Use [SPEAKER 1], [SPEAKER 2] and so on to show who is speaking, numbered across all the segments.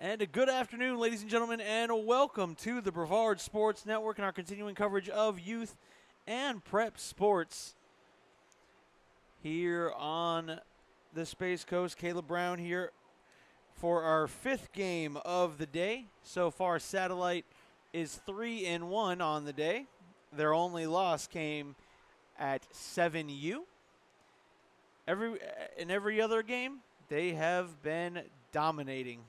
[SPEAKER 1] And a good afternoon, ladies and gentlemen, and welcome to the Brevard Sports Network and our continuing coverage of youth and prep sports here on the Space Coast. Caleb Brown here for our fifth game of the day. So far, Satellite is 3-1 on the day. Their only loss came at 7U. In every other game, they have been dominating.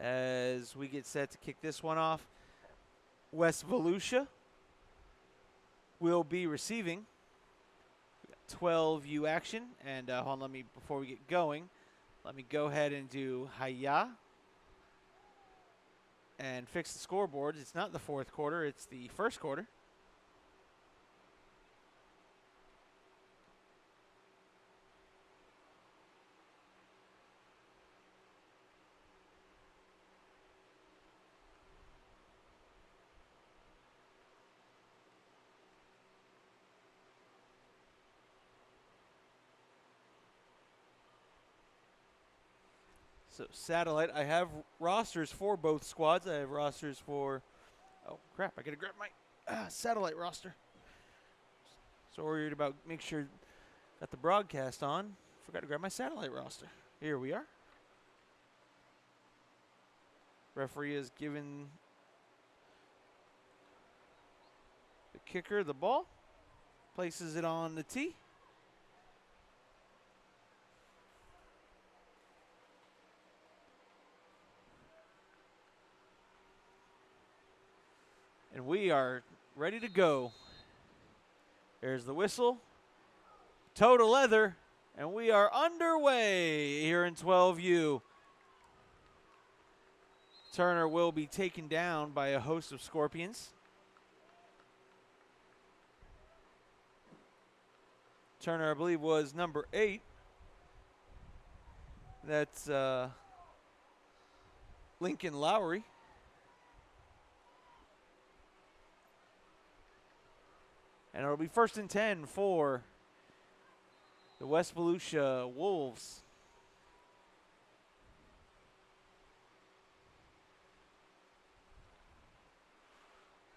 [SPEAKER 1] As we get set to kick this one off, West Volusia will be receiving 12U action. And hold on, before we get going, let me go ahead and do Hiya and fix the scoreboard. It's not the fourth quarter, it's the first quarter. So Satellite, I have rosters for both squads. I have rosters for, oh crap, I gotta grab my Satellite roster. So worried about make sure got the broadcast on. Forgot to grab my Satellite roster. Here we are. Referee has given the kicker the ball, places it on the tee. And we are ready to go. There's the whistle. Toe to leather. And we are underway here in 12U. Turner will be taken down by a host of Scorpions. Turner, I believe, was number 8. That's Lincoln Lowry. And it'll be 1st and 10 for the West Volusia Wolves.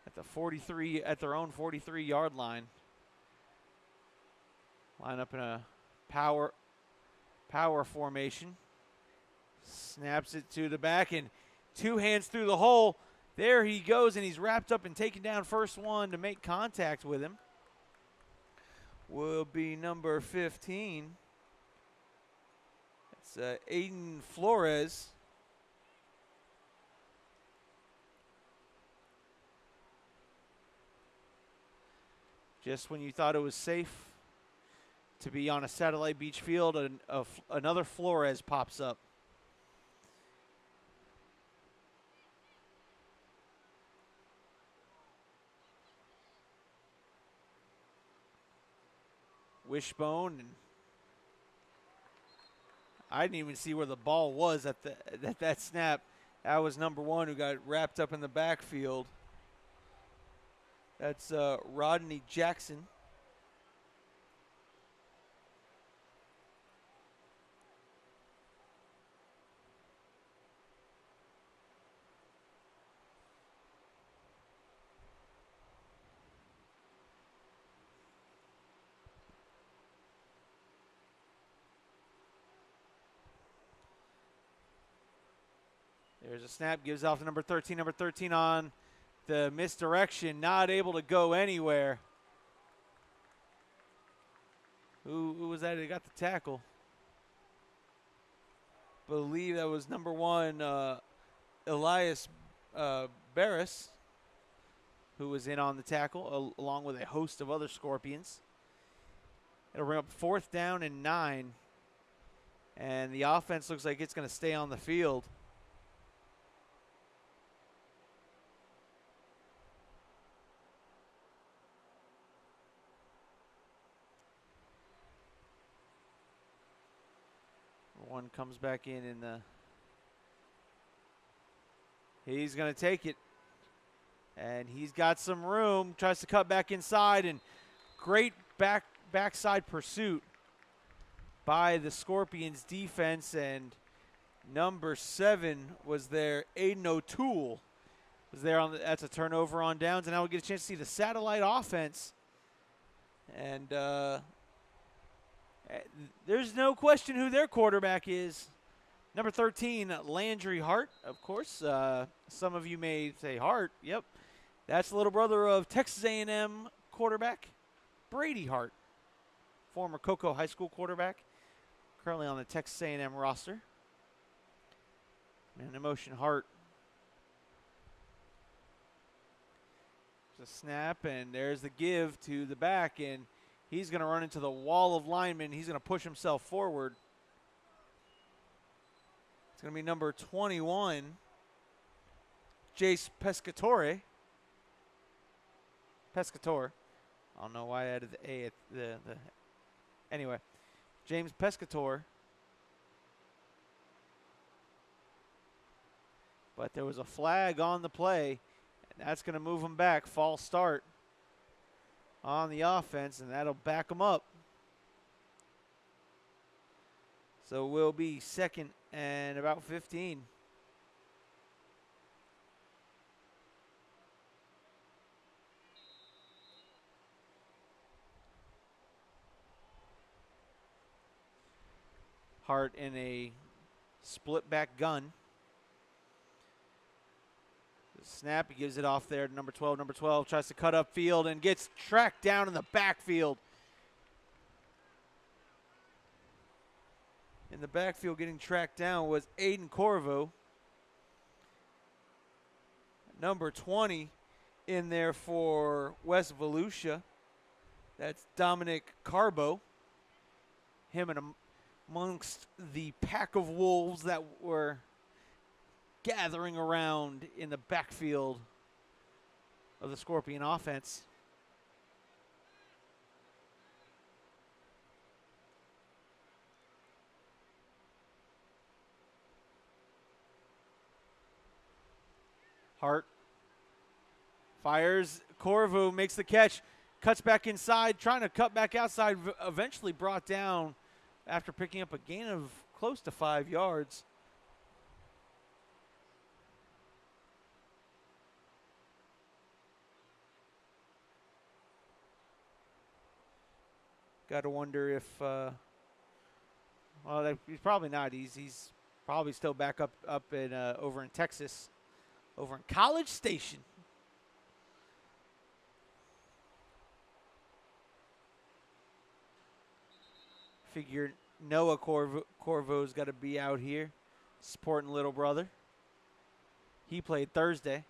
[SPEAKER 1] At the 43, at their own 43-yard line. Line up in a power formation. Snaps it to the back and 2 hands through the hole. There he goes, and he's wrapped up and taken down. First one to make contact with him will be number 15. It's Aiden Flores. Just when you thought it was safe to be on a Satellite Beach field, another Flores pops up. Wishbone, and I didn't even see where the ball was at that snap. That was number 1 who got wrapped up in the backfield. That's Rodney Jackson. There's a snap, gives off to number 13. Number 13 on the misdirection, not able to go anywhere. Who was that who got the tackle? Believe that was number 1, Elias Barris, who was in on the tackle, along with a host of other Scorpions. It'll bring up 4th down and 9. And the offense looks like it's going to stay on the field. One comes back in the. He's going to take it. And he's got some room. Tries to cut back inside, and great backside pursuit by the Scorpions defense, and number 7 was there. Aiden O'Toole was there on that's a turnover on downs, and now we get a chance to see the satellite offense. And there's no question who their quarterback is. Number 13, Landry Hart, of course. Some of you may say Hart. Yep, that's the little brother of Texas A&M quarterback Brady Hart, former Cocoa High School quarterback, currently on the Texas A&M roster. And emotion Hart. There's a snap, and there's the give to the back, and he's going to run into the wall of linemen. He's going to push himself forward. It's going to be number 21, Jace Pescatore. Pescatore. I don't know why I added the A at the anyway, James Pescatore. But there was a flag on the play, and that's going to move him back. False start on the offense, and that'll back him up. So we'll be 2nd and about 15. Hart in a split back gun. The snap, he gives it off there to number 12. Number 12 tries to cut up field and gets tracked down in the backfield. In the backfield getting tracked down was Aiden Corvo. Number 20 in there for West Volusia. That's Dominic Carbo. Him and amongst the pack of wolves that were gathering around in the backfield of the Scorpion offense. Hart fires. Corvo makes the catch, cuts back inside, trying to cut back outside, eventually brought down after picking up a gain of close to 5 yards. Got to wonder if, well, he's probably not. He's probably still back up in over in Texas, over in College Station. Figure Noah Corvo's got to be out here supporting little brother. He played Thursday.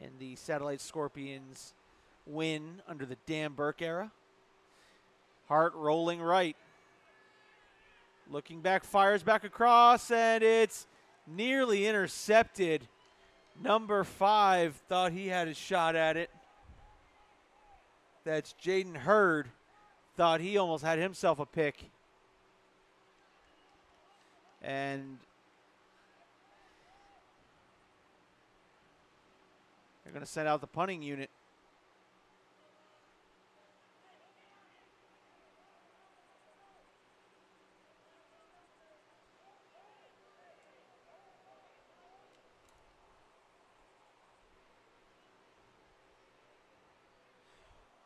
[SPEAKER 1] And the Satellite Scorpions win under the Dan Burke era. Hart rolling right. Looking back, fires back across, and it's nearly intercepted. Number 5 thought he had a shot at it. That's Jaden Hurd. Thought he almost had himself a pick. And they're going to send out the punting unit.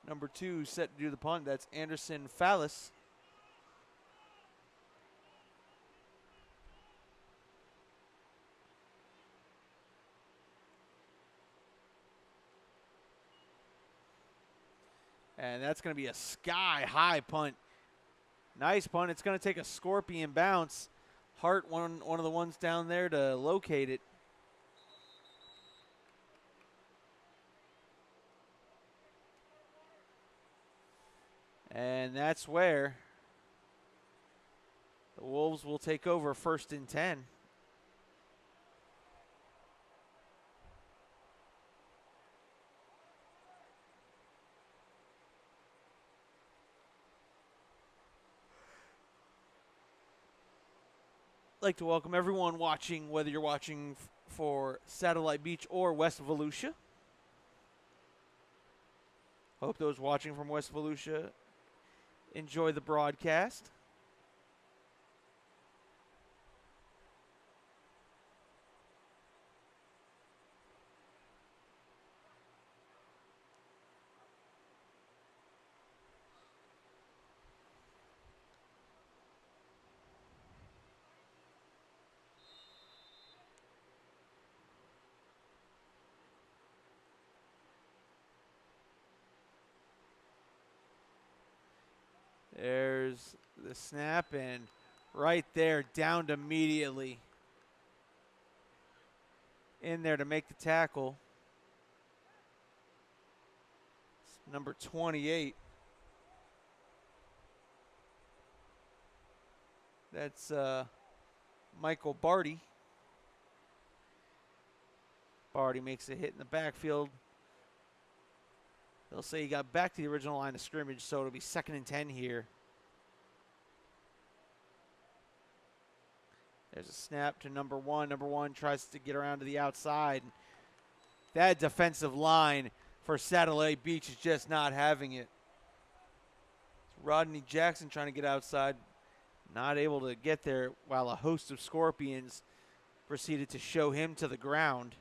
[SPEAKER 1] Number 2 set to do the punt. That's Anderson Fallis. And that's going to be a sky-high punt. Nice punt. It's going to take a Scorpion bounce. Hart, one of the ones down there to locate it. And that's where the Wolves will take over 1st and 10. I'd like to welcome everyone watching, whether you're watching for Satellite Beach or West Volusia. Hope those watching from West Volusia enjoy the broadcast. There's the snap, and right there, downed immediately. In there to make the tackle. It's number 28. That's Michael Barty. Barty makes a hit in the backfield. They'll say he got back to the original line of scrimmage, so it'll be 2nd and 10 here. There's a snap to number 1. Number 1 tries to get around to the outside. That defensive line for Satellite Beach is just not having it. It's Rodney Jackson trying to get outside. Not able to get there, while a host of Scorpions proceeded to show him to the ground.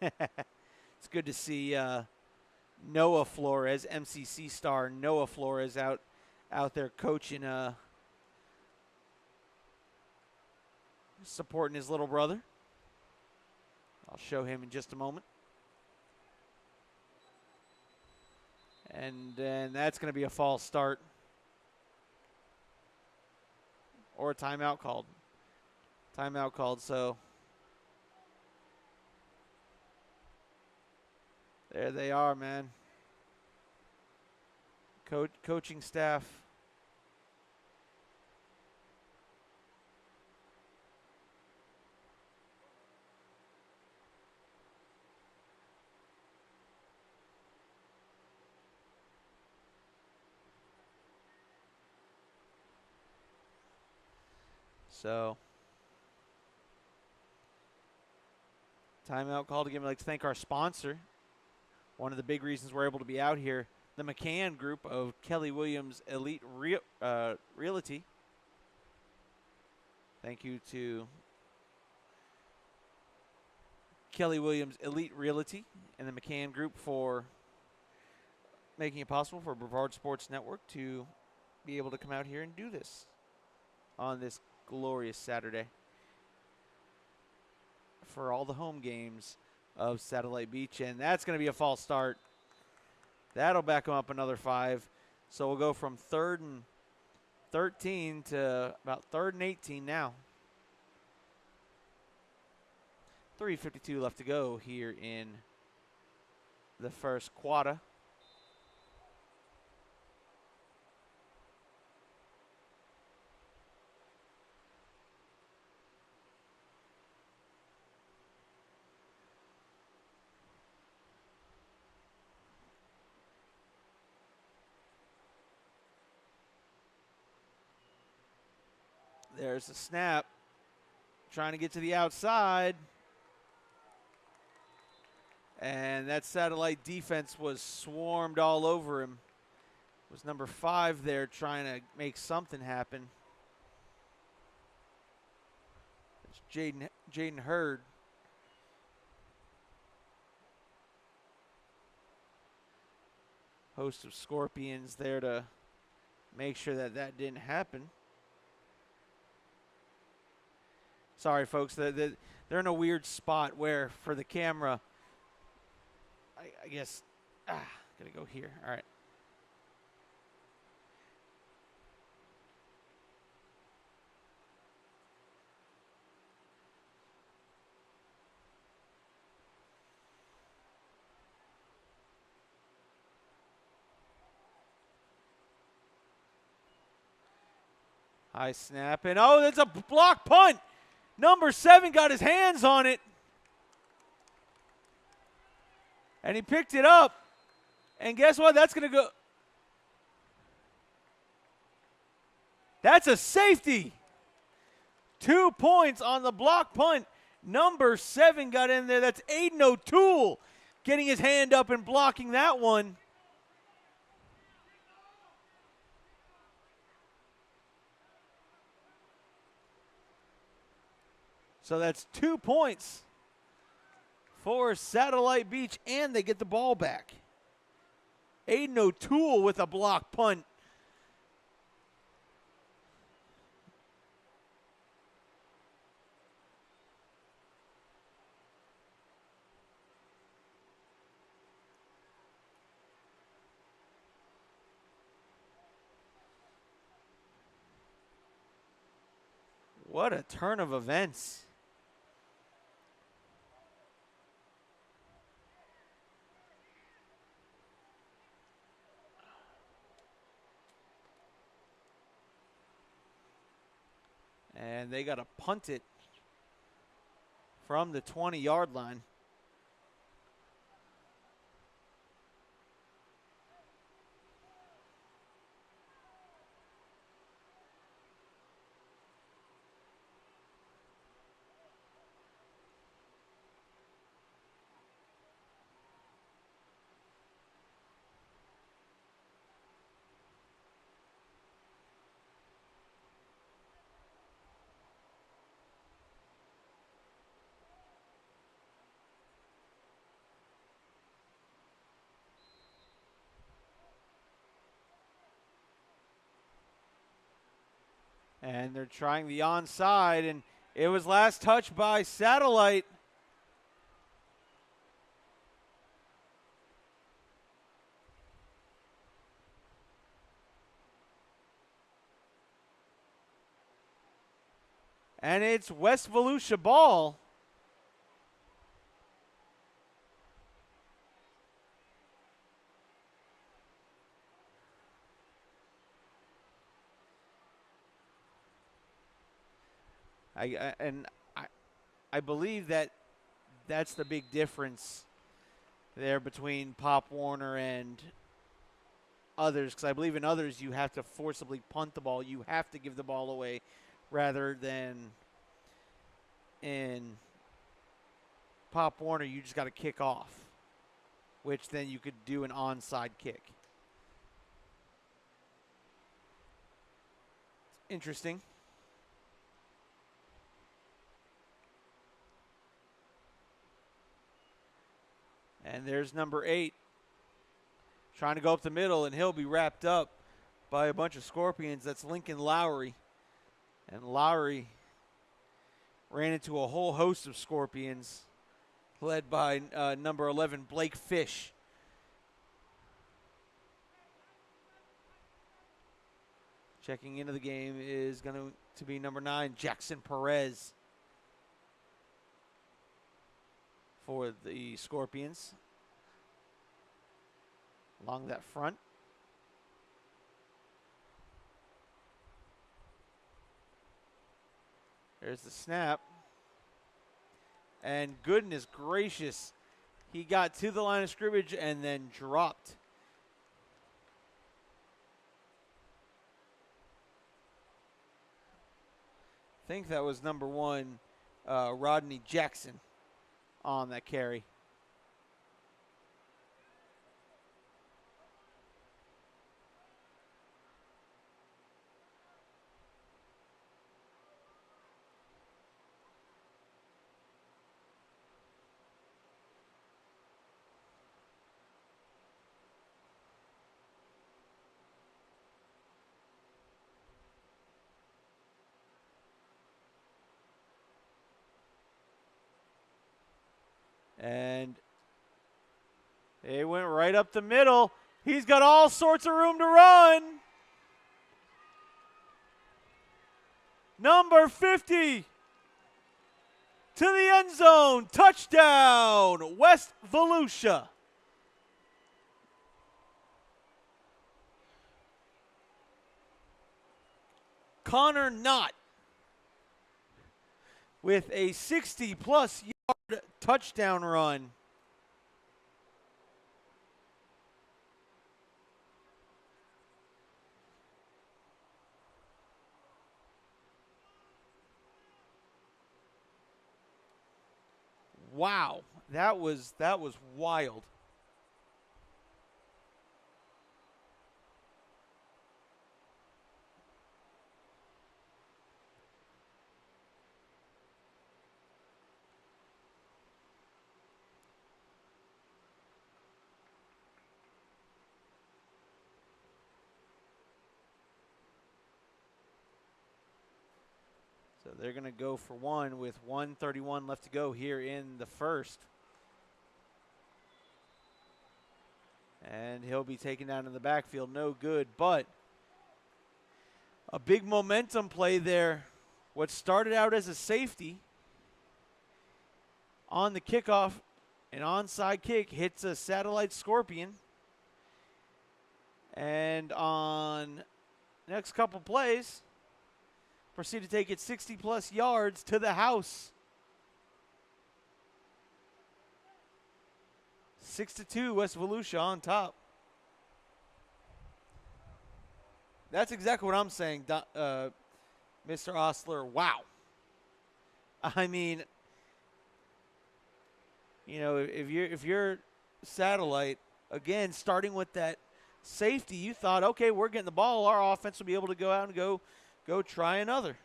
[SPEAKER 1] It's good to see Noah Flores, MCC star Noah Flores, out there coaching, supporting his little brother. I'll show him in just a moment. And then that's going to be a false start. Or a timeout called. Timeout called, so there they are, man. Coaching staff. So, timeout called again. We'd like to thank our sponsor. One of the big reasons we're able to be out here, the McCann Group of Kelly Williams Elite Realty. Thank you to Kelly Williams Elite Realty and the McCann Group for making it possible for Brevard Sports Network to be able to come out here and do this on this glorious Saturday for all the home games of Satellite Beach. And that's going to be a false start. That'll back them up another 5. So we'll go from 3rd and 13 to about 3rd and 18 now. 3:52 left to go here in the first quarter. There's a snap. Trying to get to the outside. And that Satellite defense was swarmed all over him. It was number 5 there trying to make something happen. It's Jaden Hurd. Host of Scorpions there to make sure that that didn't happen. Sorry, folks. They're in a weird spot where for the camera, I guess, gotta go here. All right. High snap, and oh, that's a block punt. Number 7 got his hands on it. And he picked it up. And guess what? That's going to go. That's a safety. 2 points on the block punt. Number 7 got in there. That's Aiden O'Toole getting his hand up and blocking that one. So that's 2 points for Satellite Beach, and they get the ball back. Aiden O'Toole with a block punt. What a turn of events. And they got to punt it from the 20-yard line. And they're trying the onside, and it was last touched by Satellite. And it's West Volusia ball. I believe that's the big difference there between Pop Warner and others, because I believe in others you have to forcibly punt the ball. You have to give the ball away rather than in Pop Warner you just got to kick off, which then you could do an onside kick. Interesting. And there's number 8 trying to go up the middle, and he'll be wrapped up by a bunch of Scorpions. That's Lincoln Lowry. And Lowry ran into a whole host of Scorpions led by number 11, Blake Fish. Checking into the game is going to be number 9, Jackson Perez, for the Scorpions along that front. There's the snap. And goodness gracious, he got to the line of scrimmage and then dropped. I think that was number 1, Rodney Jackson, on that carry. And they went right up the middle. He's got all sorts of room to run. Number 50 to the end zone. Touchdown, West Volusia. Connor Knott with a 60-plus yard touchdown run. Wow, that was wild. So they're going to go for one with 1:31 left to go here in the first. And he'll be taken down in the backfield. No good, but a big momentum play there. What started out as a safety on the kickoff, an onside kick hits a satellite Scorpion. And on next couple plays, proceed to take it 60-plus yards to the house. 6-2, West Volusia on top. That's exactly what I'm saying, Mr. Ostler. Wow. I mean, you know, if you're satellite, again, starting with that safety, you thought, okay, we're getting the ball. Our offense will be able to go out and go try another.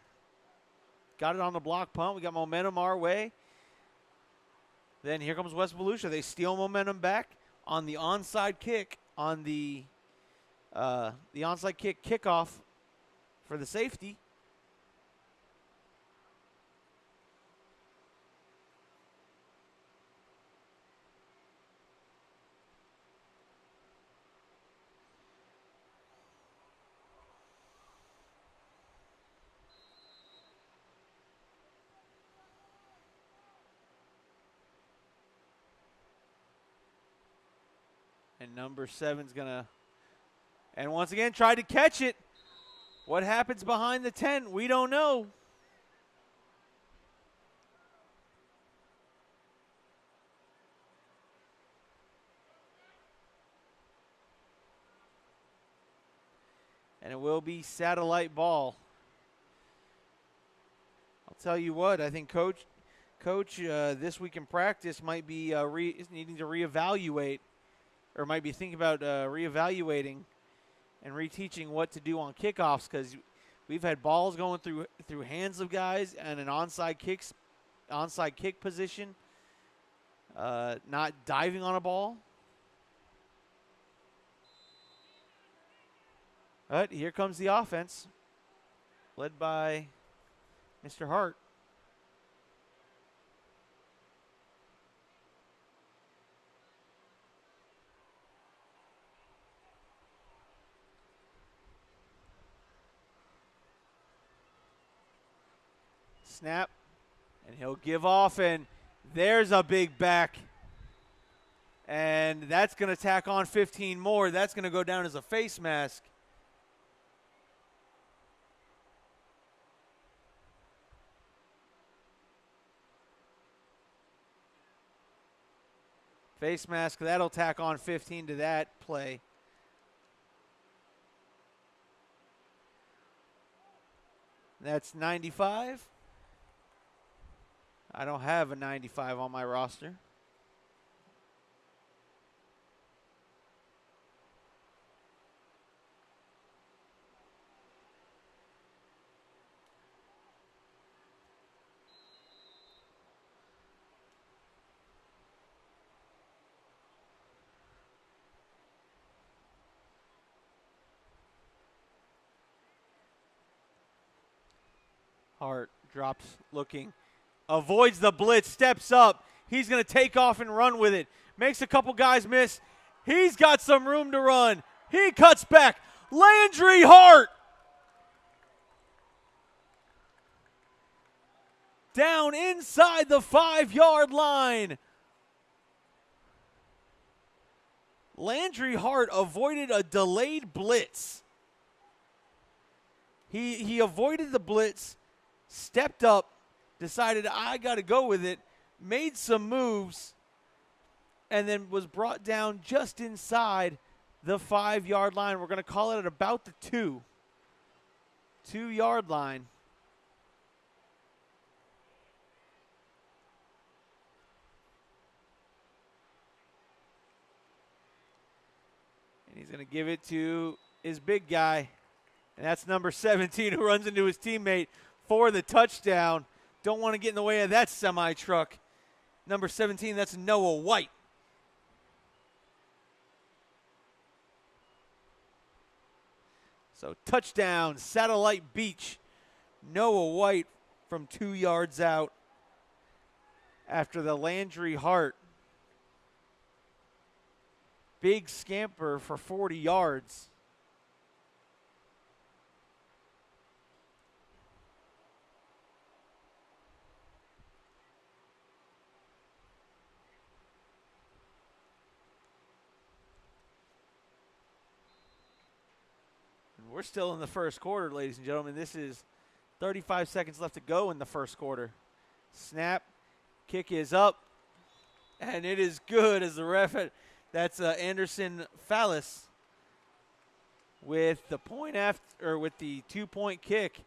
[SPEAKER 1] Got it on the block punt. We got momentum our way. Then here comes West Volusia. They steal momentum back on the onside kick, on the onside kick kickoff for the safety. And number 7's going to, and once again, try to catch it. What happens behind the 10? We don't know. And it will be satellite ball. I'll tell you what, I think Coach this week in practice might be needing to reevaluate, or might be thinking about reevaluating and reteaching what to do on kickoffs, because we've had balls going through hands of guys and an onside kick position, not diving on a ball. But here comes the offense, led by Mr. Hart. Snap, and he'll give off, and there's a big back. And that's going to tack on 15 more. That's going to go down as a face mask. Face mask, that'll tack on 15 to that play. That's 95. I don't have a 95 on my roster. Hart drops looking. Avoids the blitz, steps up. He's going to take off and run with it. Makes a couple guys miss. He's got some room to run. He cuts back. Landry Hart. Down inside the 5-yard line. Landry Hart avoided a delayed blitz. He avoided the blitz, stepped up, decided I got to go with it, made some moves, and then was brought down just inside the 5-yard line. We're going to call it at about the 2-yard line. He's going to give it to his big guy, and that's number 17 who runs into his teammate for the touchdown. Don't want to get in the way of that semi-truck. Number 17, that's Noah White. So touchdown, Satellite Beach. Noah White from 2 yards out after the Landry Hart big scamper for 40 yards. And we're still in the first quarter, ladies and gentlemen. This is 35 seconds left to go in the first quarter. Snap, kick is up, and it is good as the ref had. That's Anderson Fallis with the point after, or with the 2-point kick,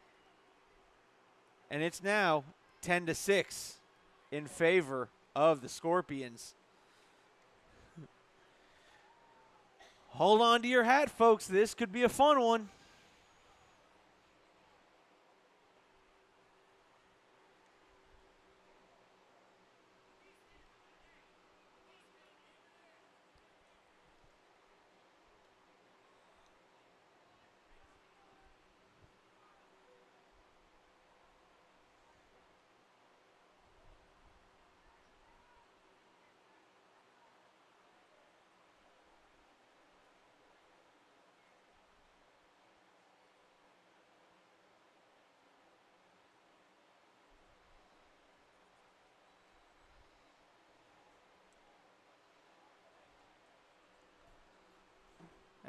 [SPEAKER 1] and it's now 10-6 in favor of the Scorpions. Hold on to your hat, folks. This could be a fun one.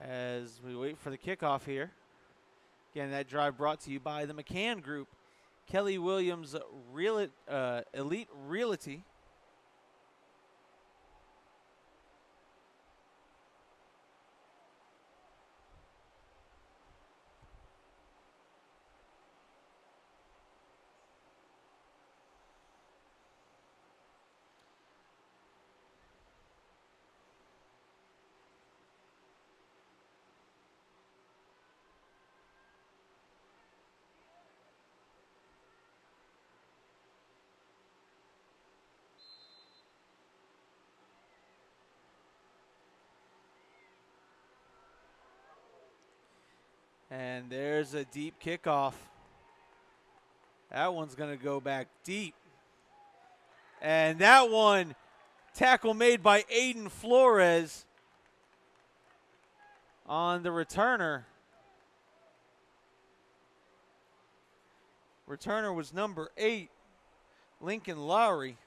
[SPEAKER 1] As we wait for the kickoff here. Again, that drive brought to you by the McCann Group, Kelly Williams Elite Realty. And there's a deep kickoff. That one's going to go back deep. And that one, tackle made by Aiden Flores on the returner. Returner was number 8, Lincoln Lowry.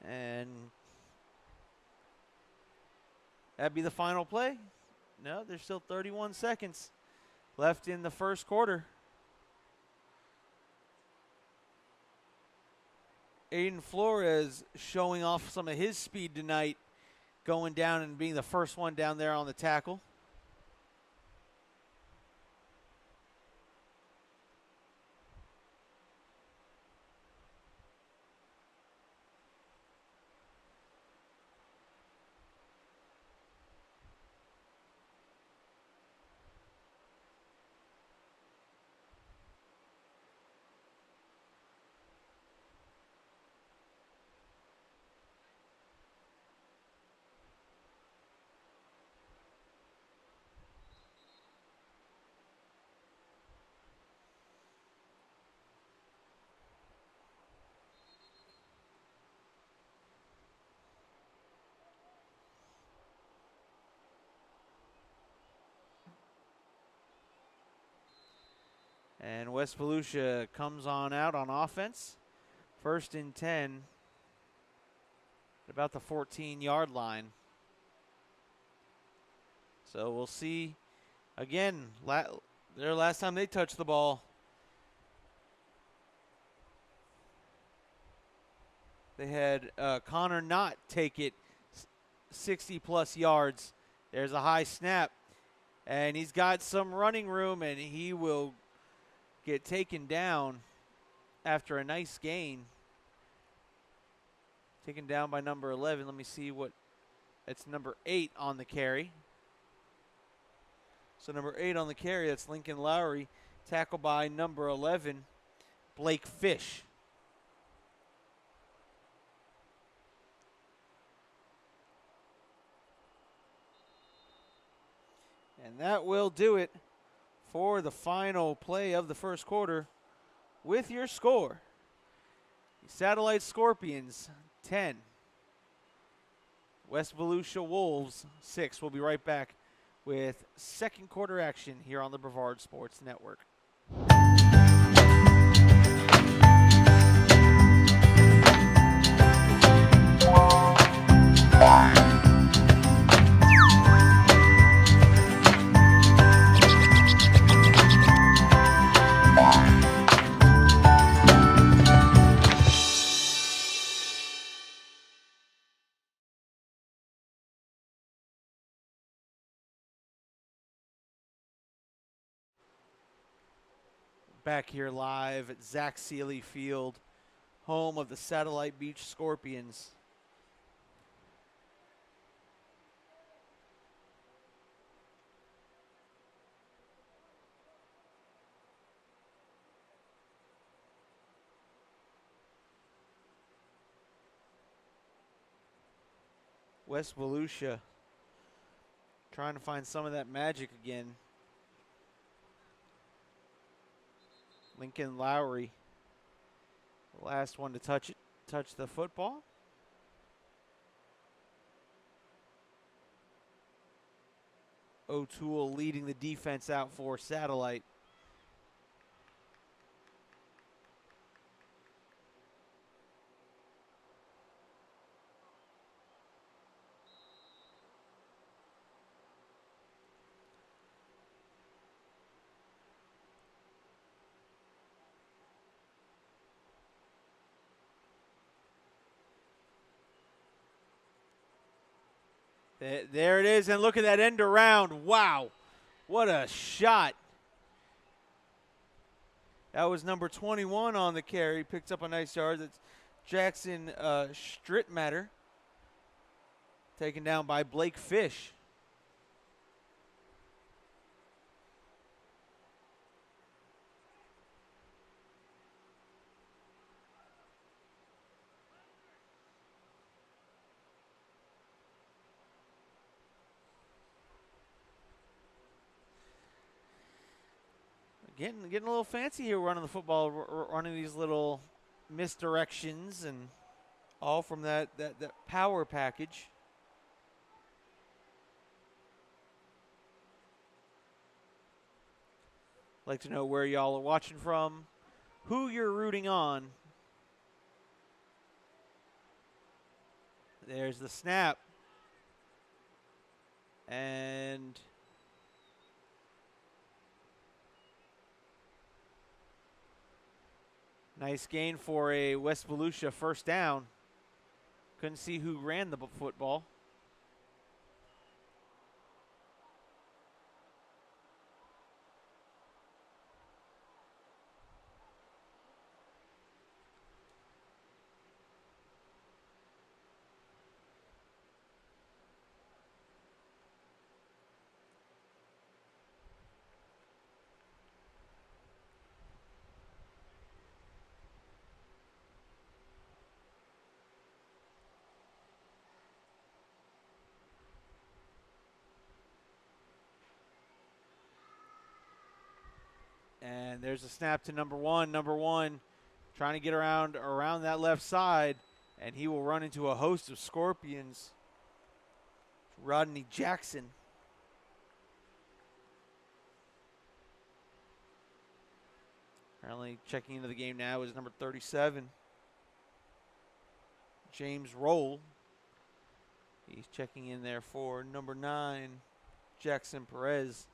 [SPEAKER 1] And that'd be the final play. No, there's still 31 seconds left in the first quarter. Aiden Flores showing off some of his speed tonight, going down and being the first one down there on the tackle. And West Volusia comes on out on offense. 1st and 10 at about the 14-yard line. So we'll see again, their last time they touched the ball. They had Connor Knott take it 60-plus yards There's a high snap. And he's got some running room, and he will get taken down after a nice gain. Taken down by number 11. Let me see what. It's number 8 on the carry. So number 8 on the carry, that's Lincoln Lowry. Tackled by number 11, Blake Fish. And that will do it for the final play of the first quarter with your score. Satellite Scorpions 10. West Volusia Wolves 6. We'll be right back with second quarter action here on the Brevard Sports Network. Back here live at Zac Sealey Field, home of the Satellite Beach Scorpions. West Volusia trying to find some of that magic again. Lincoln Lowry, the last one to touch the football. O'Toole leading the defense out for Satellite. There it is, and look at that end around. Wow, what a shot. That was number 21 on the carry. Picked up a nice yard. That's Jackson Strittmatter, taken down by Blake Fish. Getting a little fancy here running the football, running these little misdirections, and all from that power package. Like to know where y'all are watching from, who you're rooting on. There's the snap. And nice gain for a West Volusia first down. Couldn't see who ran the football. And there's a snap to number one. Number one trying to get around that left side, and he will run into a host of Scorpions. Rodney Jackson. Apparently checking into the game now is number 37, James Roll. He's checking in there for number 9, Jackson Perez.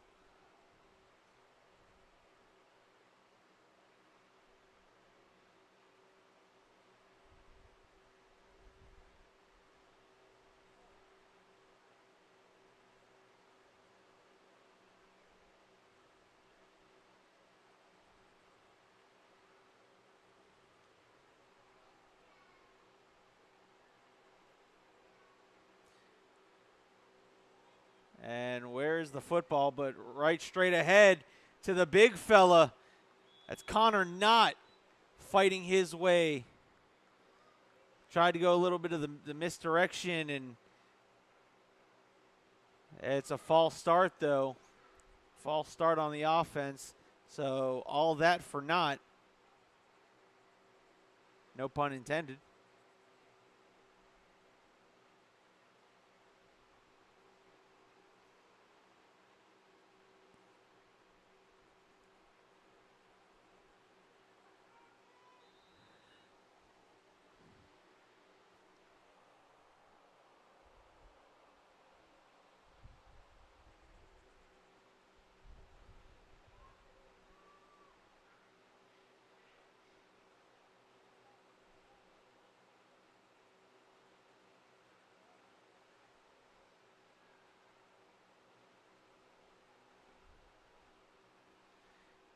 [SPEAKER 1] And where's the football? But right straight ahead to the big fella. That's Connor Knott fighting his way. Tried to go a little bit of the misdirection, and it's a false start, though. False start on the offense. So all that for Knott. No pun intended.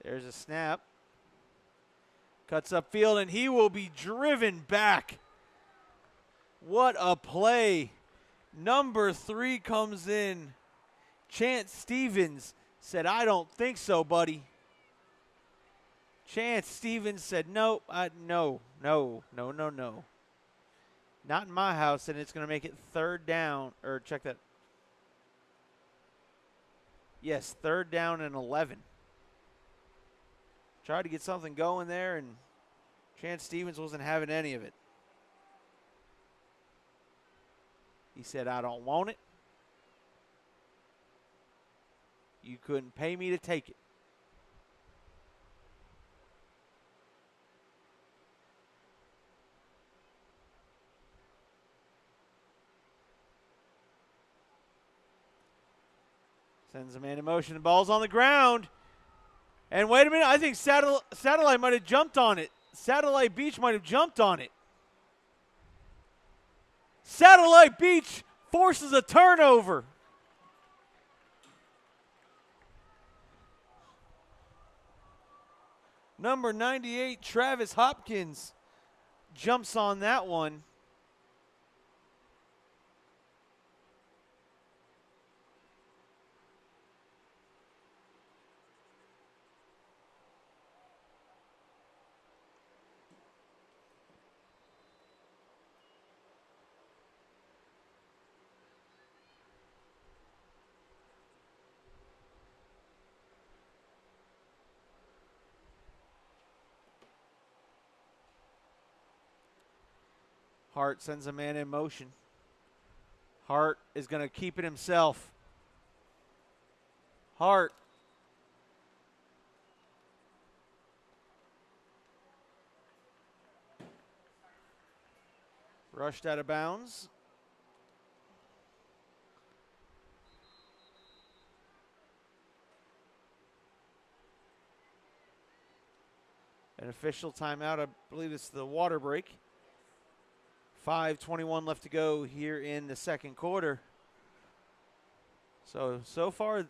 [SPEAKER 1] There's a snap. Cuts upfield, and he will be driven back. What a play. Number 3 comes in. Chance Stevens said, "I don't think so, buddy." Chance Stevens said, "No, no. Not in my house," and it's going to make it third down. Or check that. Yes, third down and 11. Tried to get something going there, and Chance Stevens wasn't having any of it. He said, "I don't want it. You couldn't pay me to take it." Sends a man in motion. The ball's on the ground. And wait a minute, I think Satellite might have jumped on it. Satellite Beach might have jumped on it. Satellite Beach forces a turnover. Number 98, Travis Hopkins, jumps on that one. Hart sends a man in motion. Hart is going to keep it himself. Hart. Rushed out of bounds. An official timeout. I believe it's the water break. 5:21 left to go here in the second quarter. So far,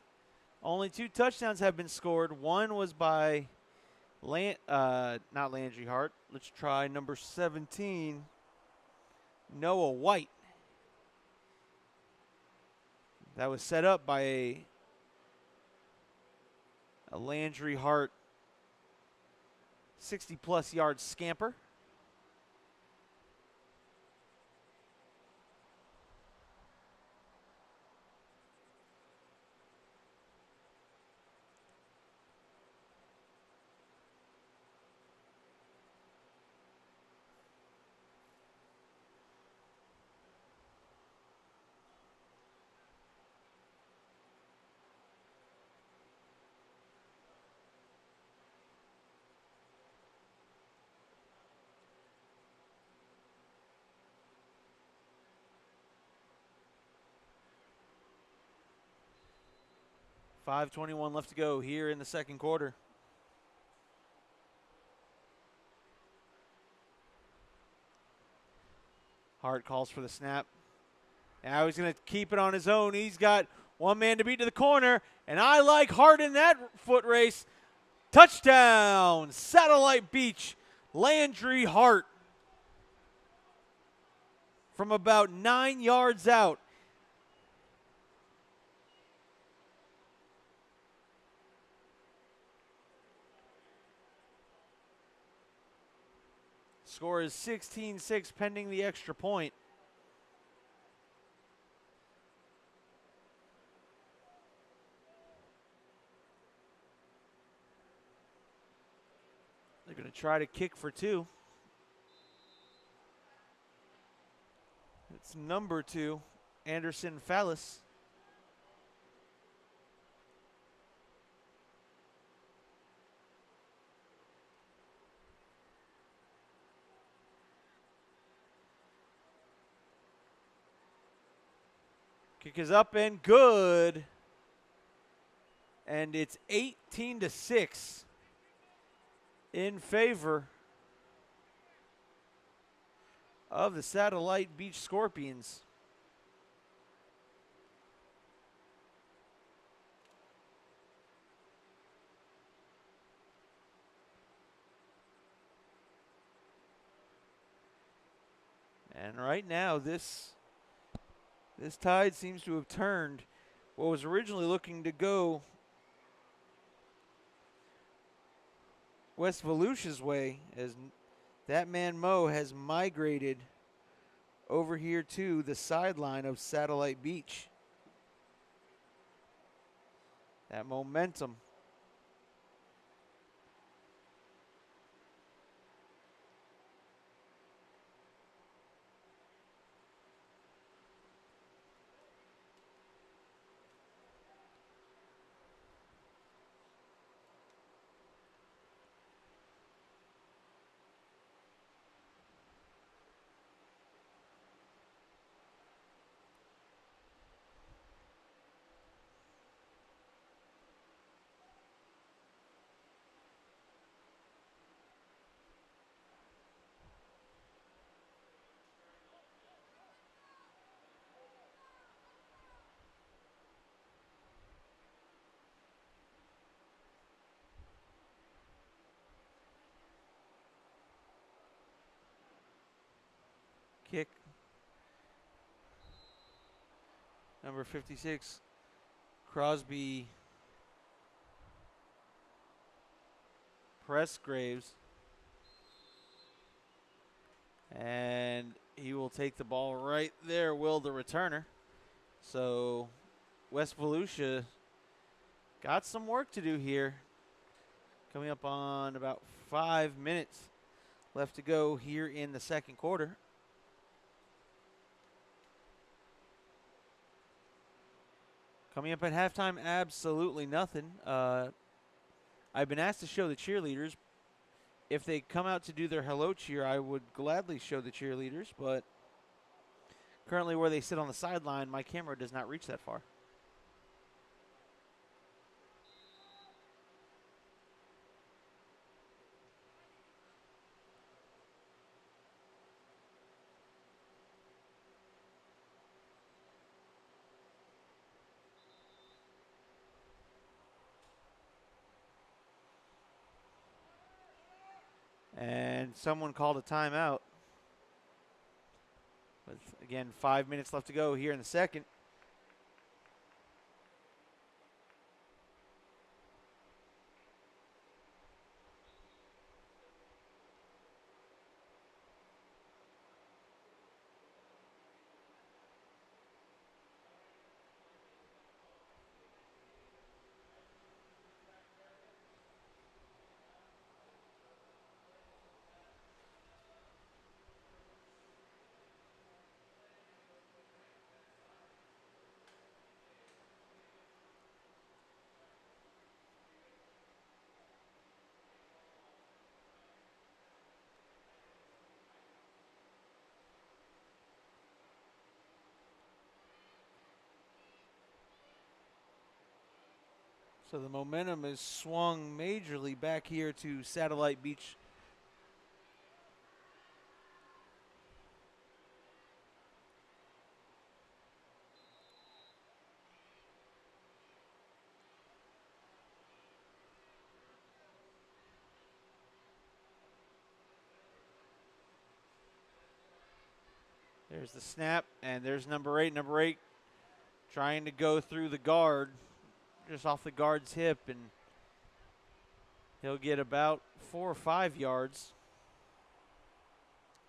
[SPEAKER 1] only 2 touchdowns have been scored. One was by not Landry Hart. Let's try number 17, Noah White. That was set up by a Landry Hart 60-plus yard scamper. .521 left to go here in the second quarter. Hart calls for the snap. Now he's going to keep it on his own. He's got one man to beat to the corner, and I like Hart in that foot race. Touchdown, Satellite Beach, Landry Hart. From about 9 yards out. Score is 16-6 pending the extra point. They're going to try to kick for two. It's number 2, Anderson Fallis. Kick is up and good. And it's 18-6 in favor of the Satellite Beach Scorpions. And right now, this tide seems to have turned. What was originally looking to go West Volusia's way, as that man Mo has migrated over here to the sideline of Satellite Beach. That momentum. Kick. Number 56, Crosby Pressgraves. And he will take the ball right there, Will, the returner. So West Volusia got some work to do here. Coming up on about 5 minutes left to go here in the second quarter. Coming up at halftime, absolutely nothing. I've been asked to show the cheerleaders. If they come out to do their hello cheer, I would gladly show the cheerleaders, but currently where they sit on the sideline, my camera does not reach that far. And someone called a timeout. With, again, 5 minutes left to go here in the second. So the momentum is swung majorly back here to Satellite Beach. There's the snap, and there's number 8. Number 8 trying to go through the guard, just off the guard's hip, and he'll get about 4 or 5 yards.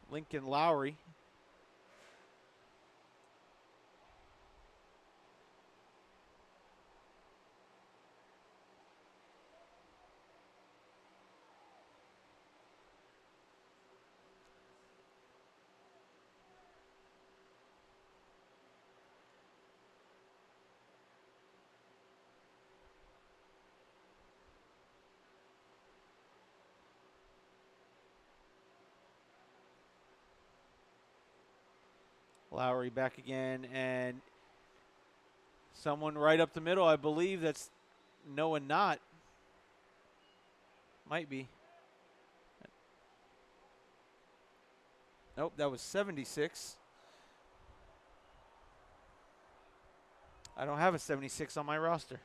[SPEAKER 1] Lincoln Lowry. Lowry back again, and someone right up the middle. I believe that's Noah Knott. Might be. Nope, that was 76. I don't have a 76 on my roster.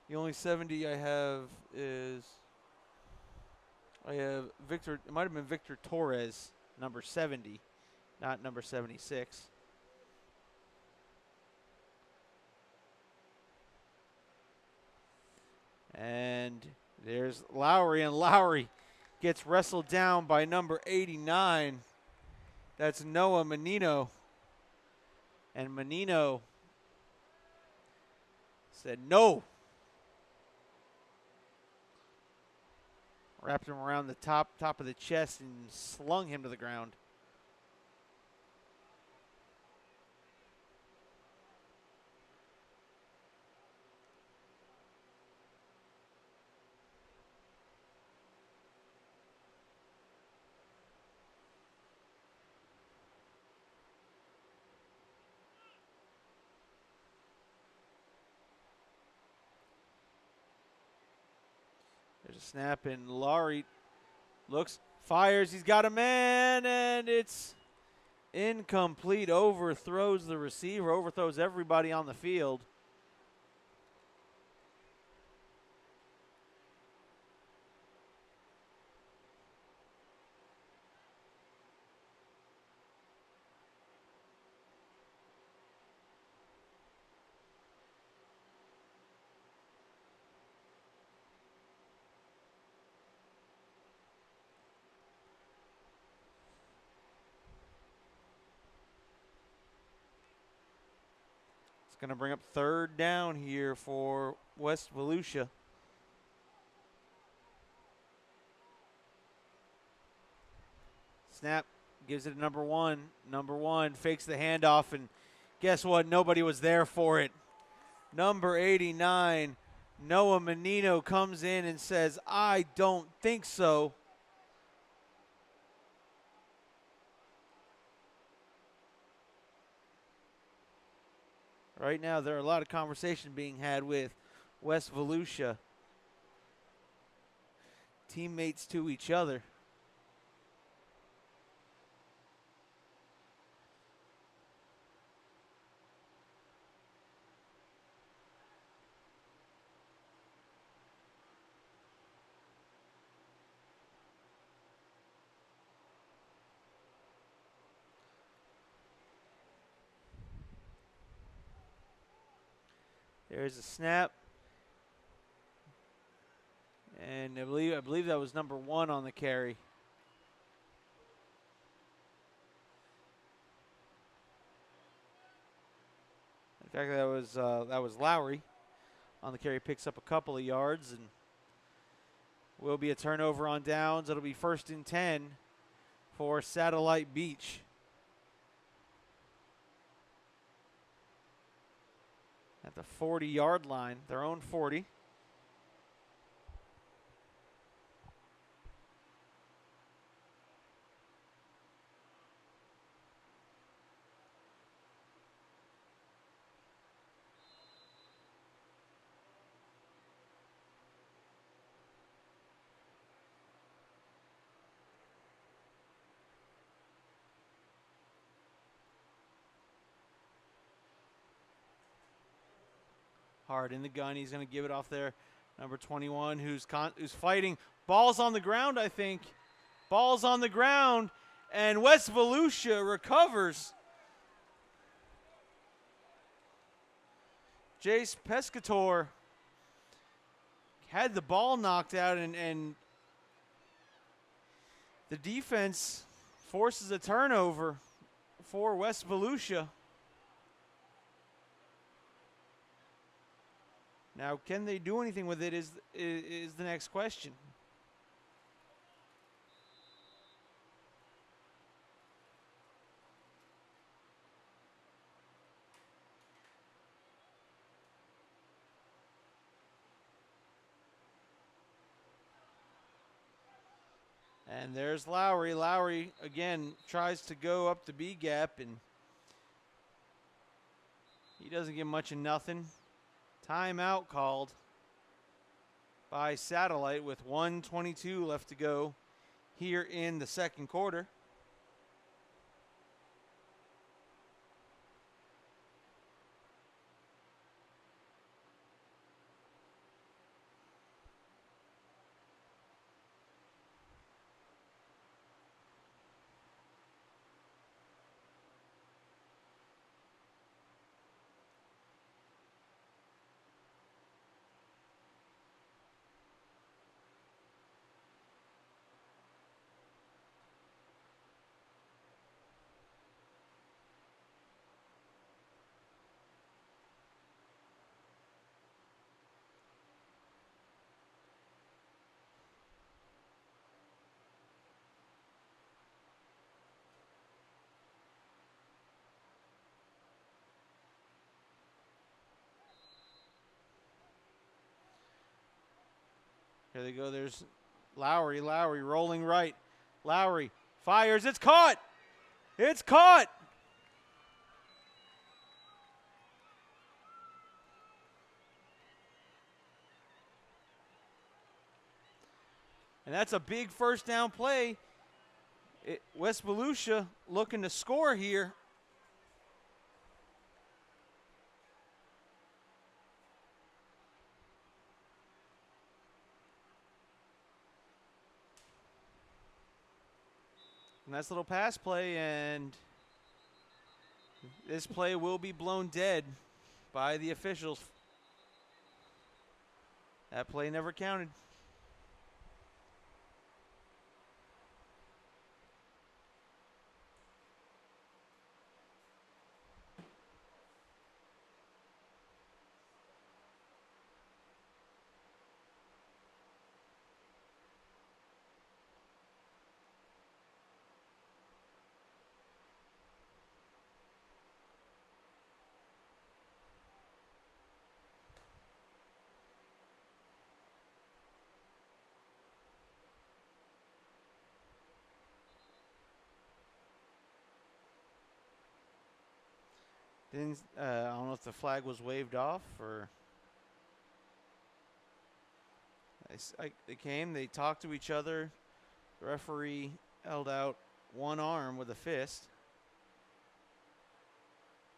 [SPEAKER 1] The only 70 I have is, I have Victor, it might have been Victor Torres, number 70, not number 76. And there's Lowry, and Lowry gets wrestled down by number 89. That's Noah Menino. And Menino said no. Wrapped him around the top of the chest and slung him to the ground. There's a snap, and Lowry looks, fires, he's got a man, and it's incomplete. Overthrows the receiver, overthrows everybody on the field. Going to bring up third down here for West Volusia. Snap, gives it to number one. Number one fakes the handoff, and guess what? Nobody was there for it. Number 89, Noah Menino, comes in and says, I don't think so. Right now, there are a lot of conversation being had with West Volusia. Teammates to each other. There's a snap. And I believe that was number one on the carry. In fact, that was Lowry on the carry. Picks up a couple of yards, and will be a turnover on downs. It'll be 1st and 10 for Satellite Beach. At the 40-yard line, their own 40. Hard in the gun. He's going to give it off there. Number 21, who's fighting. Ball's on the ground, I think. Ball's on the ground, and West Volusia recovers. Jace Pescator had the ball knocked out, and The defense forces a turnover for West Volusia. Now, can they do anything with it is the next question. And there's Lowry. Lowry, again, tries to go up the B gap, and he doesn't get much of nothing. Timeout called by Satellite with 1:22 left to go here in the second quarter. Here they go. There's Lowry. Lowry rolling right. Lowry fires. It's caught. It's caught. And that's a big first down play. West Volusia looking to score here. Nice little pass play, and this play will be blown dead by the officials. That play never counted. I don't know if the flag was waved off or they came, they talked to each other. The referee held out one arm with a fist,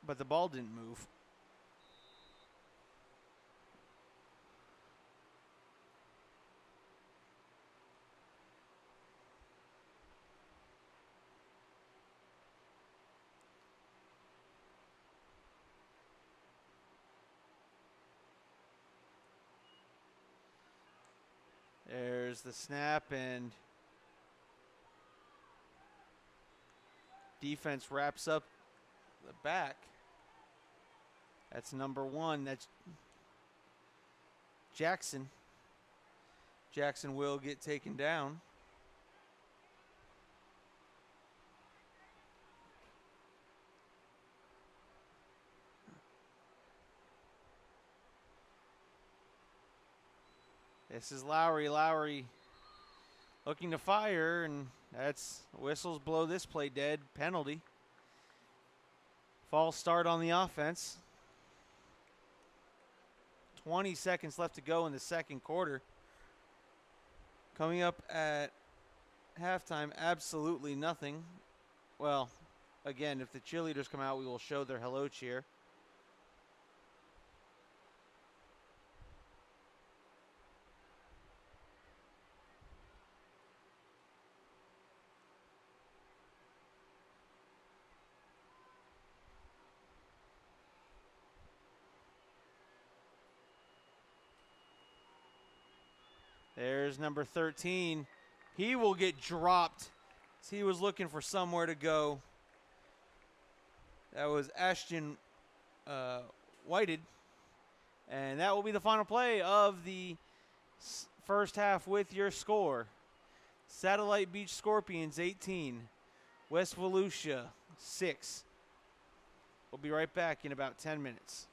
[SPEAKER 1] but the ball didn't move. There's the snap, and defense wraps up the back. That's number 1. That's Jackson. Jackson will get taken down. This is Lowry. Lowry looking to fire, and that's whistles blow this play dead. Penalty. False start on the offense. 20 seconds left to go in the second quarter. Coming up at halftime, absolutely nothing. Well, again, if the cheerleaders come out, we will show their hello cheer. There's number 13. He will get dropped as he was looking for somewhere to go. That was Ashton Whited. And that will be the final play of the first half with your score. Satellite Beach Scorpions 18, West Volusia 6. We'll be right back in about 10 minutes.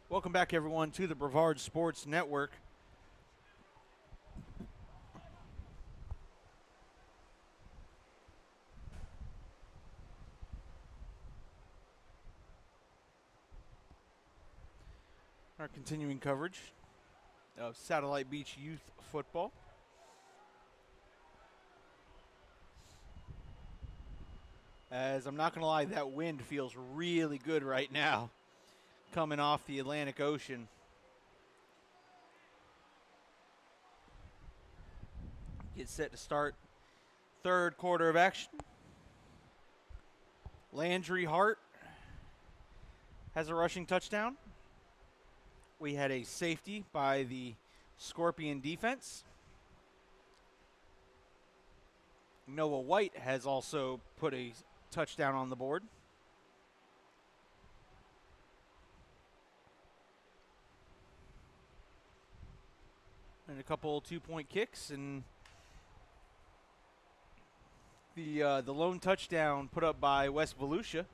[SPEAKER 1] Welcome back, everyone, to the Brevard Sports Network. Our continuing coverage of Satellite Beach Youth Football. As I'm not going to lie, that wind feels really good right now, coming off the Atlantic Ocean. Get set to start third quarter of action. Landry Hart has a rushing touchdown. We had a safety by the Scorpion defense. Noah White has also put a touchdown on the board. And a couple 2-point kicks, and the lone touchdown put up by West Volusia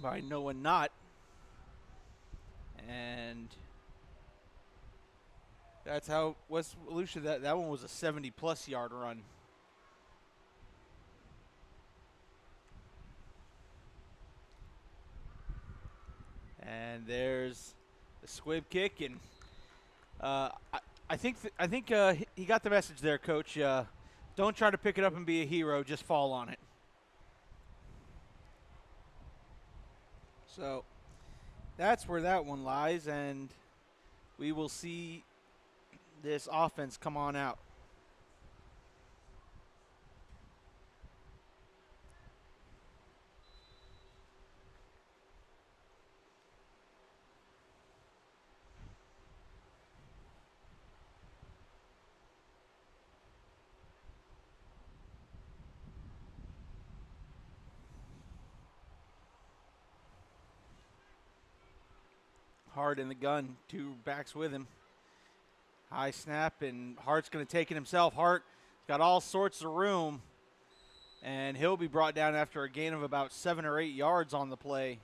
[SPEAKER 1] by Noah Knott. And that's how West Volusia, that one was a 70-plus yard run. And there's the squib kick, and I think he got the message there, Coach. Don't try to pick it up and be a hero; just fall on it. So that's where that one lies, and we will see this offense come on out. Hart in the gun, two backs with him. High snap, and Hart's going to take it himself. Hart's got all sorts of room, and he'll be brought down after a gain of about 7 or 8 yards on the play.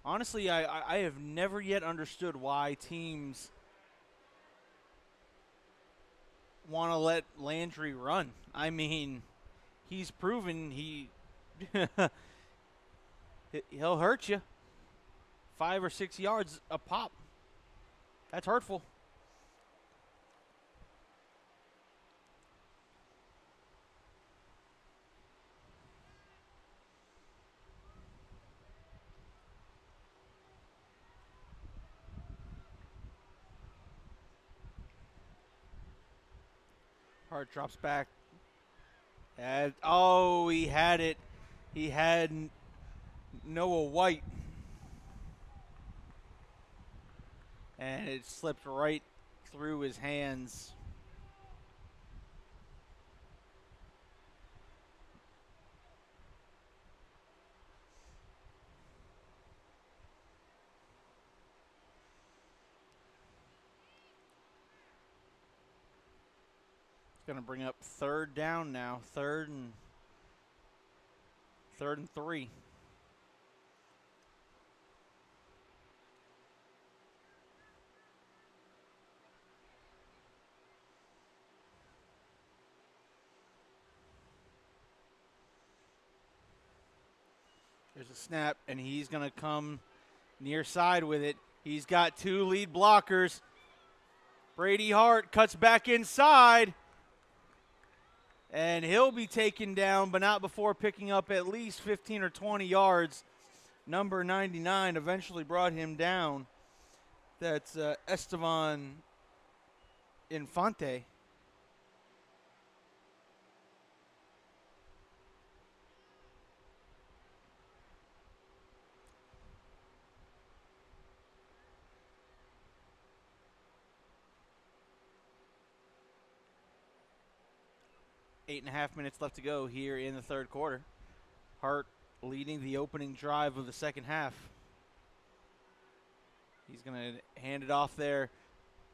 [SPEAKER 1] Honestly, I have never yet understood why teams want to let Landry run. I mean, he's proven he'll hurt you. 5 or 6 yards a pop. That's hurtful. Hart drops back. And, he had it. He had Noah White. And it slipped right through his hands. It's going to bring up third down now. Third and 3. There's a snap, and he's going to come near side with it. He's got 2 lead blockers. Brady Hart cuts back inside, and he'll be taken down, but not before picking up at least 15 or 20 yards. Number 99 eventually brought him down. That's Esteban Infante. Eight and a half minutes left to go here in the third quarter. Hart leading the opening drive of the second half. He's going to hand it off there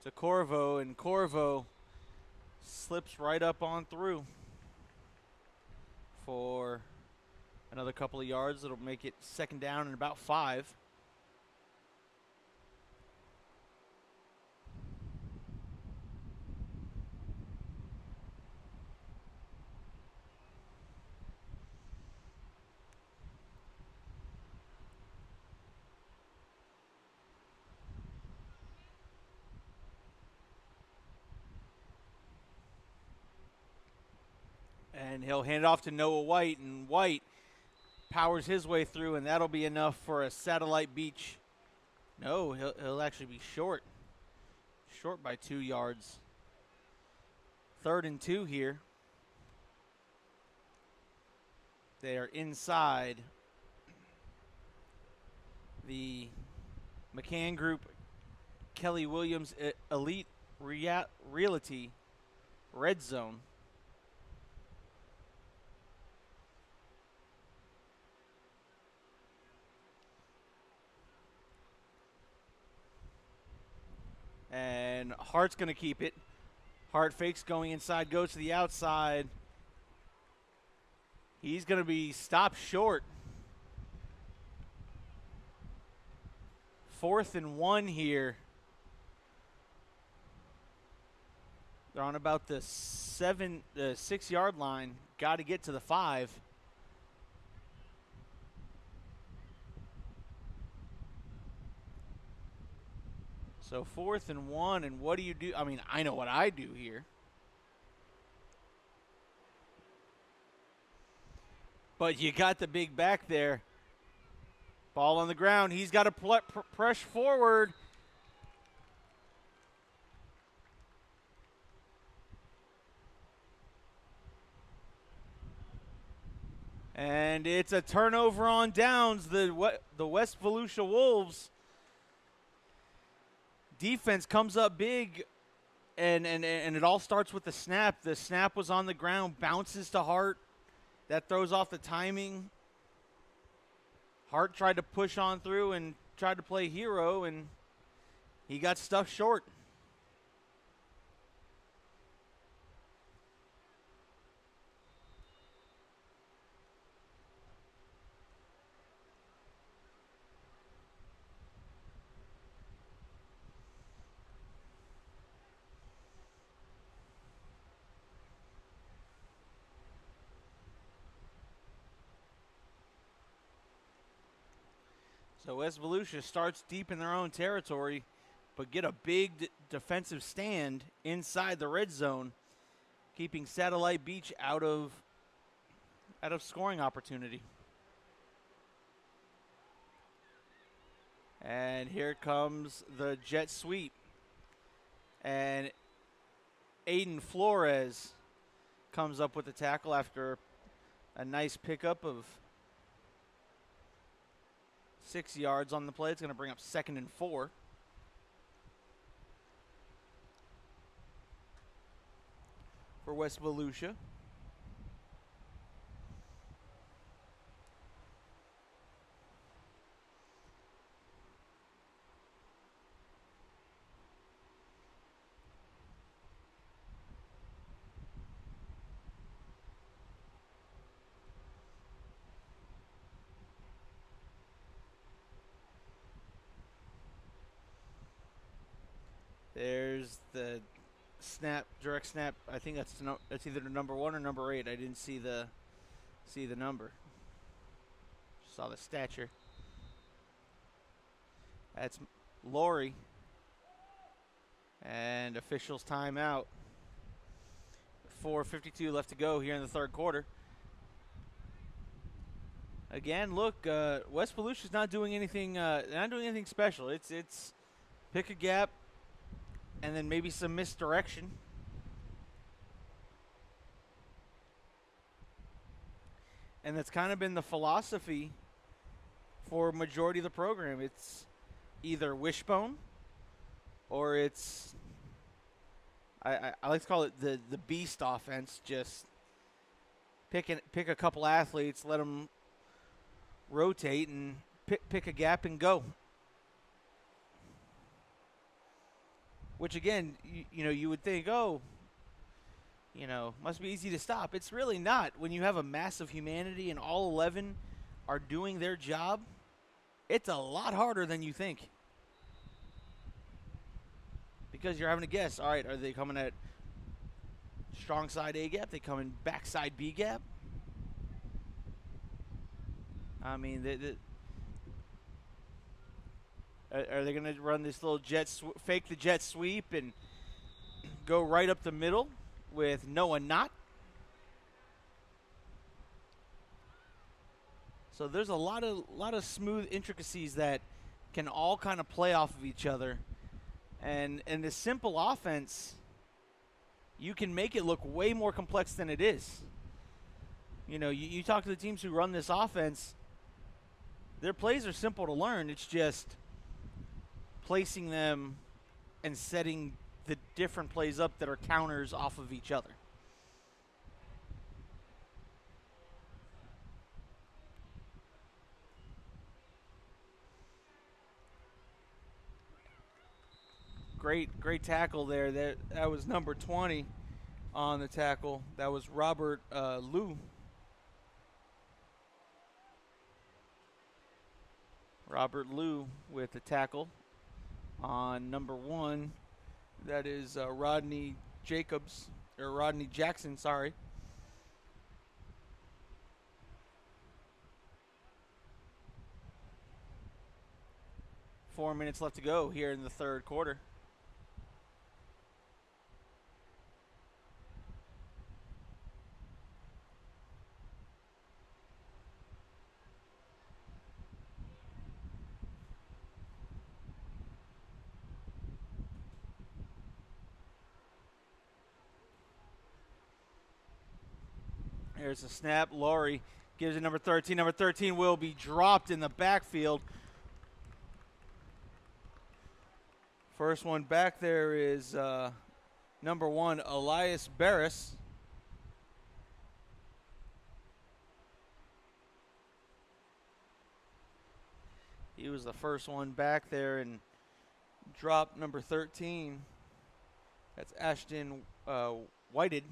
[SPEAKER 1] to Corvo, and Corvo slips right up on through for Another couple of yards. It'll make it second down and about 5. And he'll hand it off to Noah White, and White powers his way through, and that'll be enough for a satellite beach. No, he'll actually be short. Short by 2 yards. 3rd and 2 here. They are inside the McCann Group Kelly Williams Elite Realty red zone. And Hart's going to keep it. Hart fakes going inside, goes to the outside. He's going to be stopped short. 4th and 1 here. They're on about the 6-yard line. Got to get to the 5. So 4th and 1, and what do you do? I mean, I know what I do here. But you got the big back there. Ball on the ground. He's got to press forward. And it's a turnover on downs. The West Volusia Wolves defense comes up big, and it all starts with the snap. The snap was on the ground, bounces to Hart. That throws off the timing. Hart tried to push on through and tried to play hero, and he got stuffed short. So West Volusia starts deep in their own territory, but get a big defensive stand inside the red zone, keeping Satellite Beach out of scoring opportunity. And here comes the jet sweep. And Aiden Flores comes up with the tackle after a nice pickup of 6 yards on the play. It's going to bring up 2nd and 4. For West Volusia. There's the snap, direct snap. I think that's either number 1 or number 8. I didn't see the number. Saw the stature. That's Laurie. And officials timeout. 4:52 left to go here in the 3rd quarter. Again, look, West Volusia's not doing anything. They're not doing anything special. It's pick a gap. And then maybe some misdirection. And that's kind of been the philosophy for majority of the program. It's either wishbone or it's, I like to call it the beast offense. Just pick a couple athletes, let them rotate, and pick a gap and go. Which, again, you would think, oh, must be easy to stop. It's really not. When you have a mass of humanity and all 11 are doing their job, it's a lot harder than you think. Because you're having to guess, all right, are they coming at strong side A gap? They coming backside B gap? I mean, are they going to run this little fake the jet sweep and go right up the middle with Noah Knott? So there's a lot of smooth intricacies that can all kind of play off of each other. And in this simple offense, you can make it look way more complex than it is. You talk to the teams who run this offense, their plays are simple to learn. It's just placing them and setting the different plays up that are counters off of each other. Great tackle there. That was number 20 on the tackle. That was Robert Liu. Robert Liu with the tackle on number 1. That is Rodney Jackson, sorry. Four minutes left to go here in the third quarter. There's a snap. Laurie gives it number 13. Number 13 will be dropped in the backfield. First one back there is number 1, Elias Barris. He was the first one back there and dropped number 13. That's Ashton Whited.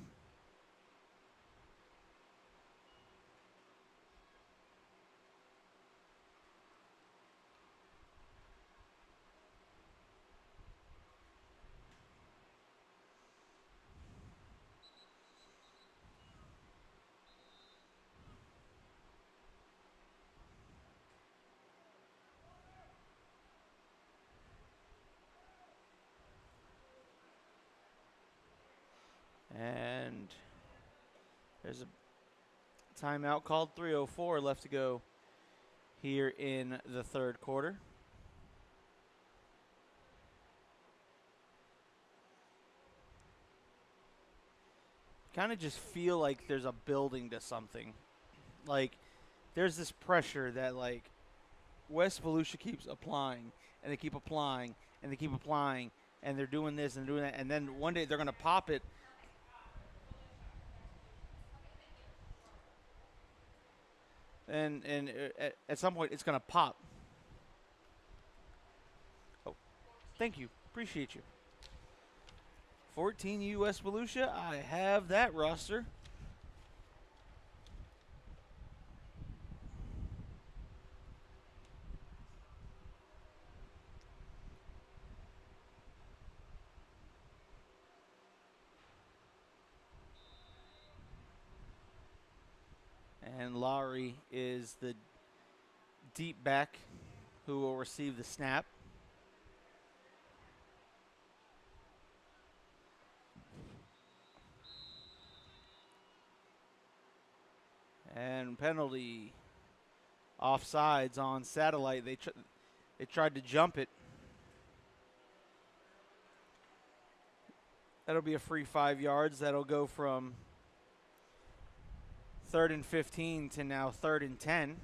[SPEAKER 1] And there's a timeout called. 3:04 left to go here in the third quarter. Kind of just feel like there's a building to something. Like there's this pressure that like West Volusia keeps applying and they keep applying and they keep applying and they're doing this and doing that, and then one day they're going to pop it. And at some point, it's going to pop. Oh, thank you. Appreciate you. 14 U.S. Volusia. I have that roster. And Lowry is the deep back who will receive the snap. And penalty. Offsides on Satellite. They tried to jump it. That'll be a free 5 yards. That'll go from 3rd and 15 to now 3rd and 10.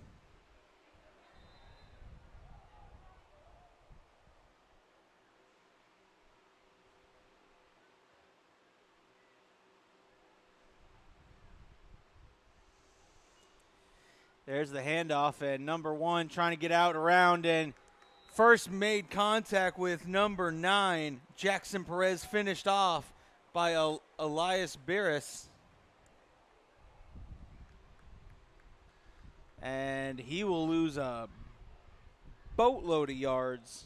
[SPEAKER 1] There's the handoff, and number 1 trying to get out around, and first made contact with number 9. Jackson Perez finished off by Elias Barris. And he will lose a boatload of yards.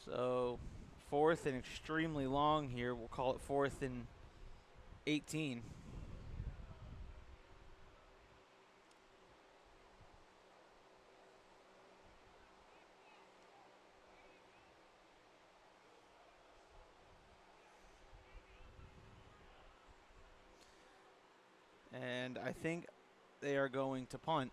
[SPEAKER 1] So 4th and extremely long here. We'll call it 4th and 18. And I think they are going to punt.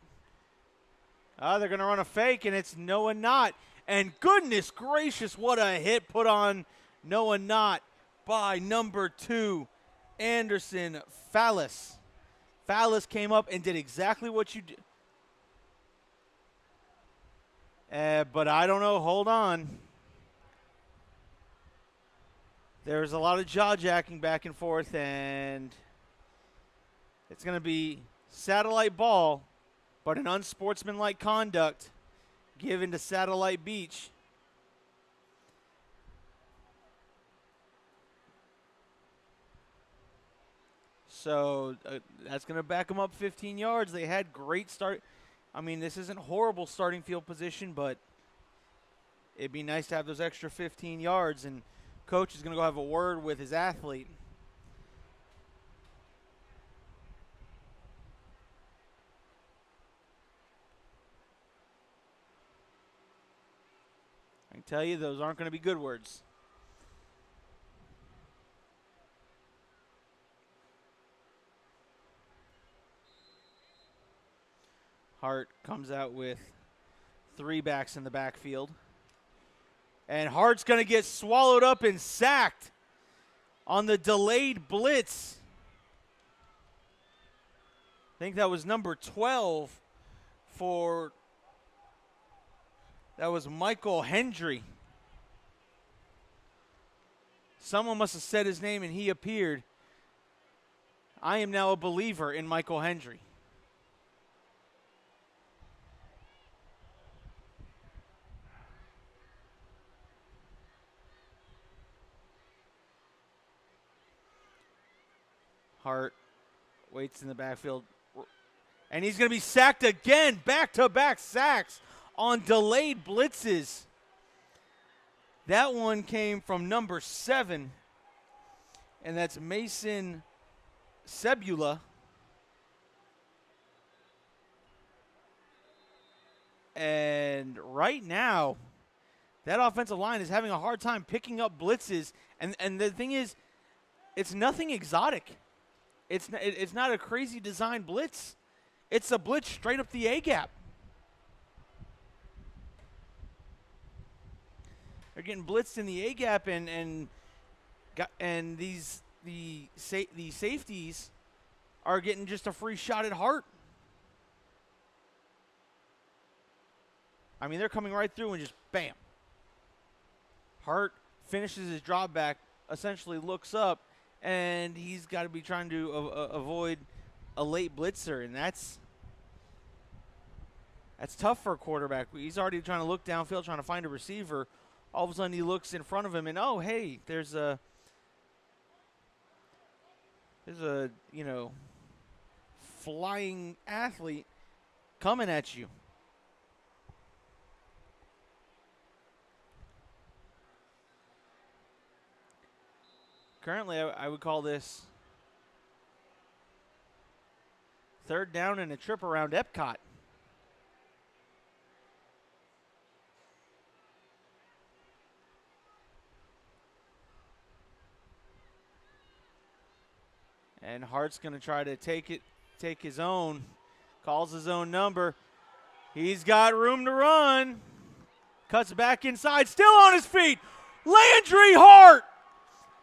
[SPEAKER 1] They're going to run a fake, and it's Noah Knott. And goodness gracious, what a hit put on Noah Knott by number 2, Anderson Fallis. Fallis came up and did exactly what you did. But I don't know. Hold on. There's a lot of jaw-jacking back and forth, and it's going to be Satellite ball, but an unsportsmanlike conduct given to Satellite Beach. So that's going to back them up 15 yards. They had great start. I mean, this isn't horrible starting field position, but it'd be nice to have those extra 15 yards. And coach is going to go have a word with his athlete. I can tell you those aren't going to be good words. Hart comes out with 3 backs in the backfield. And Hart's going to get swallowed up and sacked on the delayed blitz. I think that was number 12 for, that was Michael Hendry. Someone must have said his name and he appeared. I am now a believer in Michael Hendry. Hart waits in the backfield. And he's going to be sacked again. Back-to-back sacks on delayed blitzes. That one came from number 7. And that's Mason Sebula. And right now, that offensive line is having a hard time picking up blitzes. And the thing is, it's nothing exotic. It's not a crazy design blitz. It's a blitz straight up the A-gap. They're getting blitzed in the A-gap, and the safeties are getting just a free shot at Hart. I mean, they're coming right through and just bam. Hart finishes his drop back, essentially looks up, and he's got to be trying to avoid a late blitzer, and that's tough for a quarterback. He's already trying to look downfield, trying to find a receiver. All of a sudden, he looks in front of him, and oh, hey, there's a flying athlete coming at you. Currently, I would call this 3rd down and a trip around Epcot. And Hart's going to try to take his own, calls his own number. He's got room to run. Cuts back inside, still on his feet. Landry Hart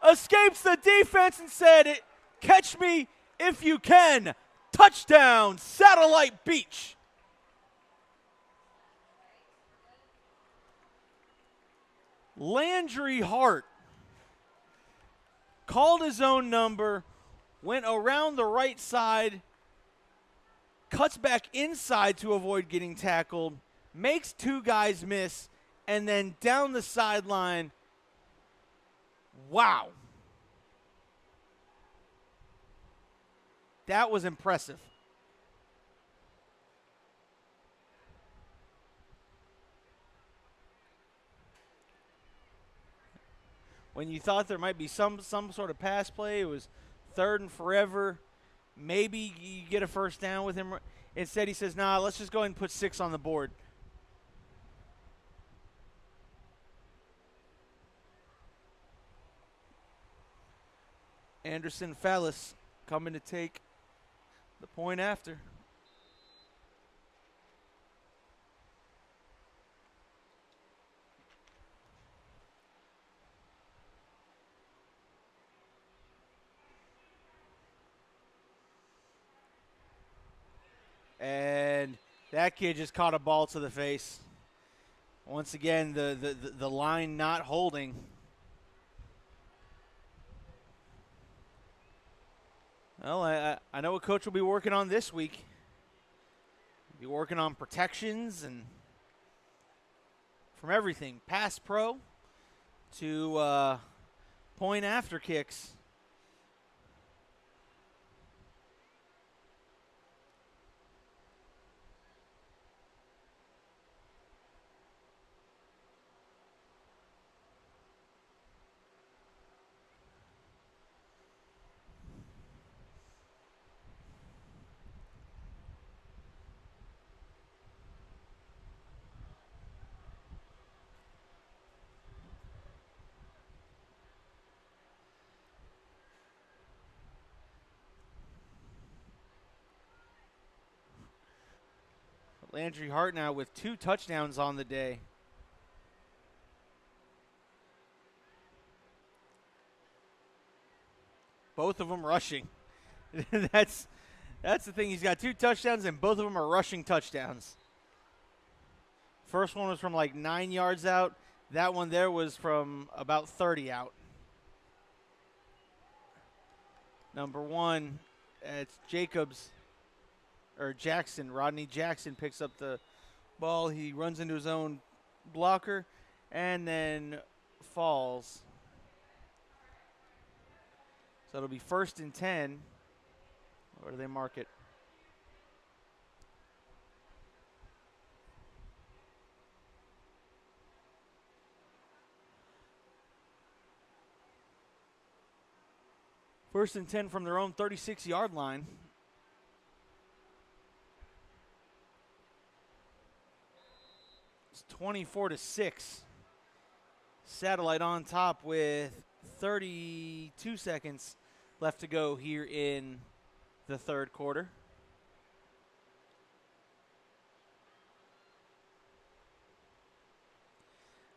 [SPEAKER 1] escapes the defense and said, "Catch me if you can." Touchdown, Satellite Beach. Landry Hart called his own number, went around the right side, cuts back inside to avoid getting tackled, makes two guys miss, and then down the sideline. Wow. That was impressive. When you thought there might be some sort of pass play, it was 3rd and forever. Maybe you get a first down with him. Instead, he says, nah, let's just go ahead and put 6 on the board. Anderson Fallis coming to take the point after. And that kid just caught a ball to the face. Once again, the line not holding. Well, I know what coach will be working on this week. He'll be working on protections and from everything, pass pro to point after kicks. Landry Hart now with 2 touchdowns on the day. Both of them rushing. That's the thing. He's got 2 touchdowns, and both of them are rushing touchdowns. First one was from like 9 yards out. That one there was from about 30 out. Number 1, it's Jackson. Rodney Jackson picks up the ball. He runs into his own blocker and then falls. So it'll be 1st and 10. Where do they mark it? First and 10 from their own 36-yard line. It's 24-6. Satellite on top with 32 seconds left to go here in the 3rd quarter.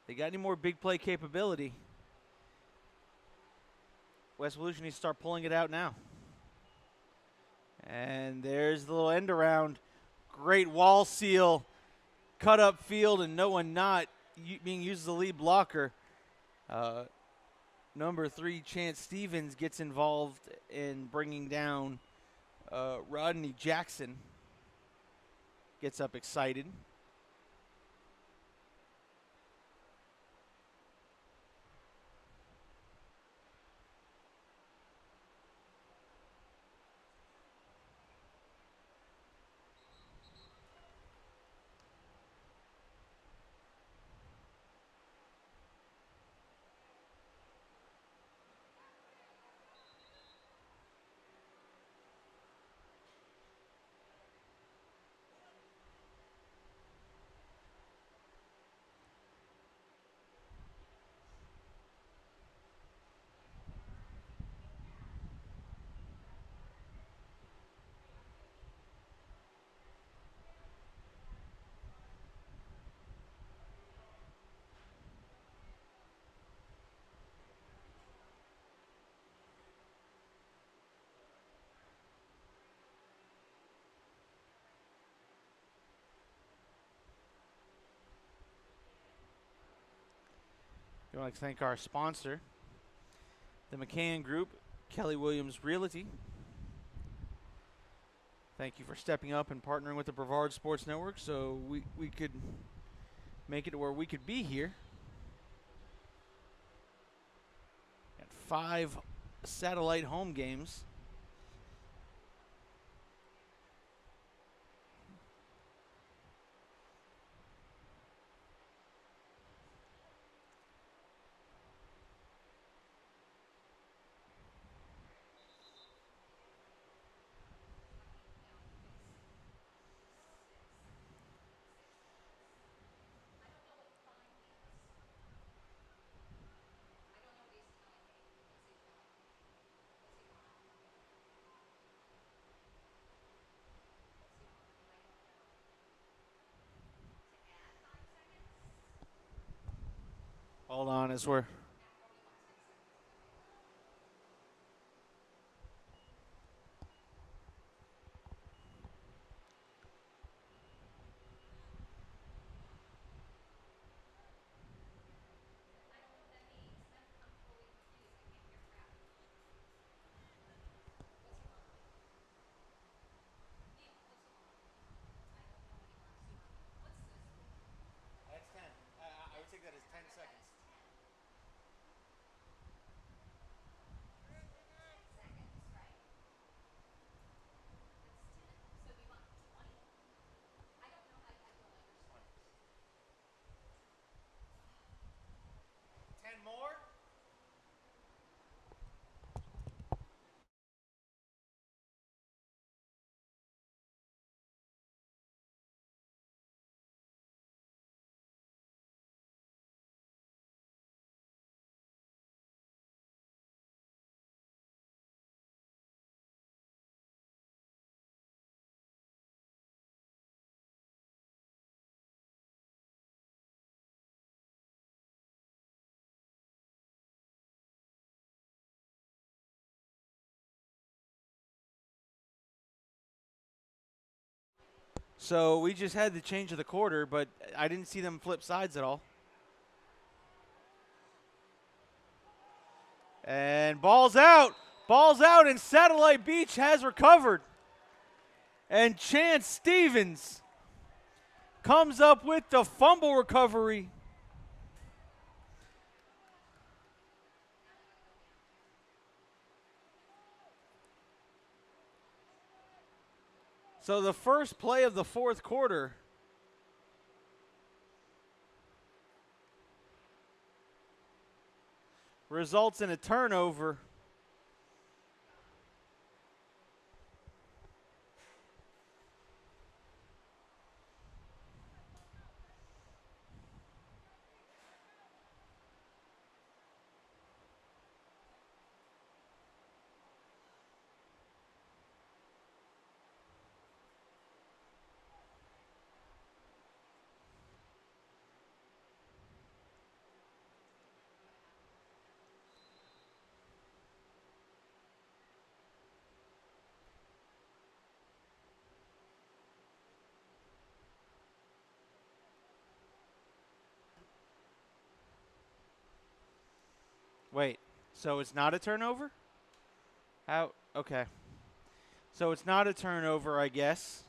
[SPEAKER 1] They got any more big play capability? West Volusia needs to start pulling it out now. And there's the little end around. Great wall seal. Cut up field and no one not being used as the lead blocker. Number 3, Chance Stevens, gets involved in bringing down Rodney Jackson. Gets up excited. We'd like to thank our sponsor, the McCann Group, Kelly Williams Realty, Thank you for stepping up and partnering with the Brevard Sports Network so we could make it to where we could be here. At 5 satellite home games. Hold on as we're... That's 10. I would take that as 10 seconds. More? So we just had the change of the quarter, but I didn't see them flip sides at all. And ball's out. Ball's out, and Satellite Beach has recovered. And Chance Stevens comes up with the fumble recovery. So the first play of the fourth quarter results in a turnover. Wait, so it's not a turnover? How? Okay. So it's not a turnover, I guess.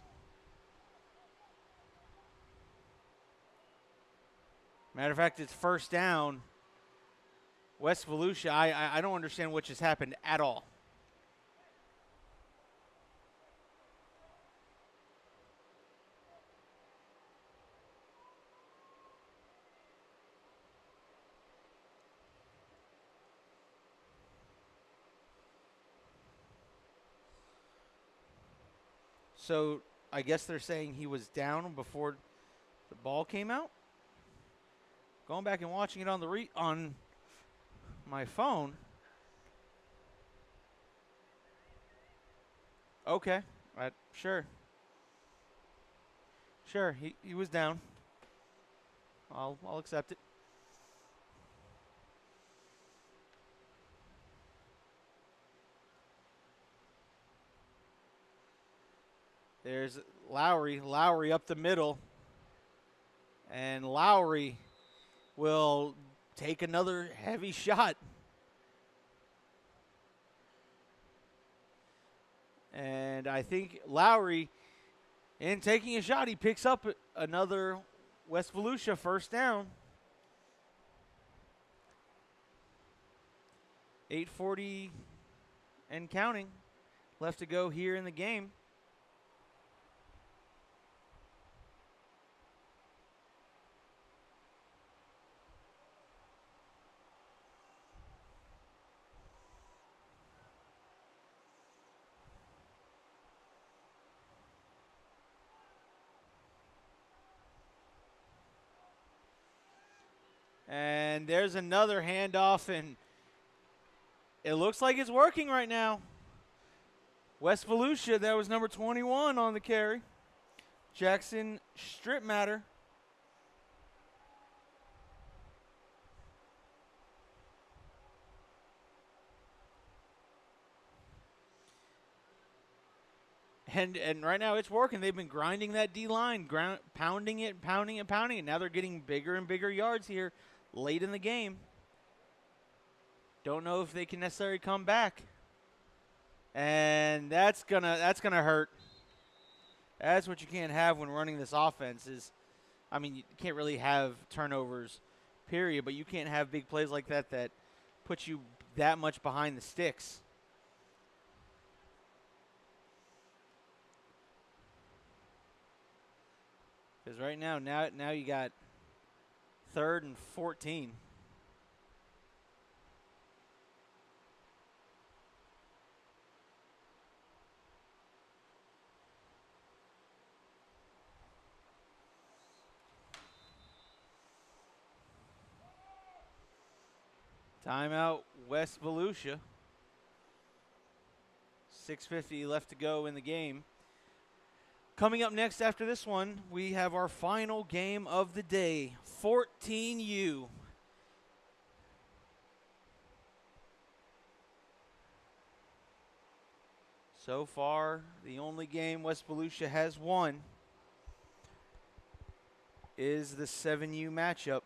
[SPEAKER 1] Matter of fact, it's first down. West Volusia, I don't understand what just happened at all. So I guess they're saying he was down before the ball came out. Going back and watching it on the on my phone. Okay, sure. Sure, he was down. I'll accept it. There's Lowry up the middle. And Lowry will take another heavy shot. And I think Lowry, in taking a shot, he picks up another West Volusia first down. 8:40 and counting left to go here in the game. And there's another handoff, and it looks like it's working right now. West Volusia, that was number 21 on the carry. Jackson Stripmatter. And right now it's working. They've been grinding that D-line, pounding it. Now they're getting bigger and bigger yards here late in the game. Don't know if they can necessarily come back. And that's gonna hurt. That's what you can't have when running this offense is, I mean, you can't really have turnovers, period, but you can't have big plays like that that put you that much behind the sticks. Because right now you got 3rd and 14. Timeout, West Volusia. 6:50 left to go in the game. Coming up next after this one, we have our final game of the day, 14U. So far, the only game West Volusia has won is the 7U matchup.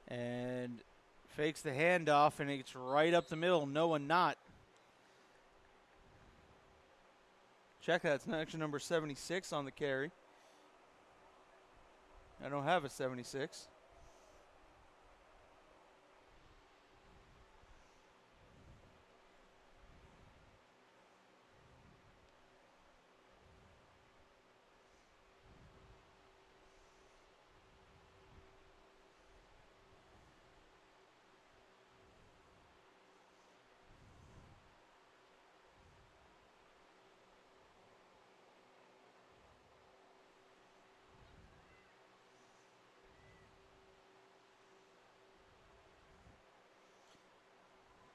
[SPEAKER 1] And fakes the handoff, and it's right up the middle. Noah Knott. Check that. It's actually number 76 on the carry. I don't have a 76.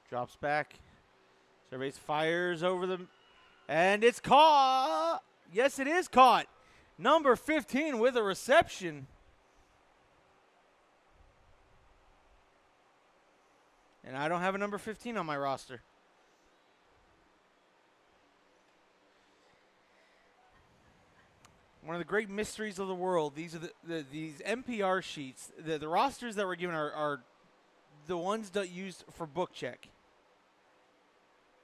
[SPEAKER 1] Drops back. Surveys, fires over them. And it's caught. Yes, it is caught. Number 15 with a reception. And I don't have a number 15 on my roster. One of the great mysteries of the world. These are these MPR sheets. The rosters that we're given are the ones that used for book check.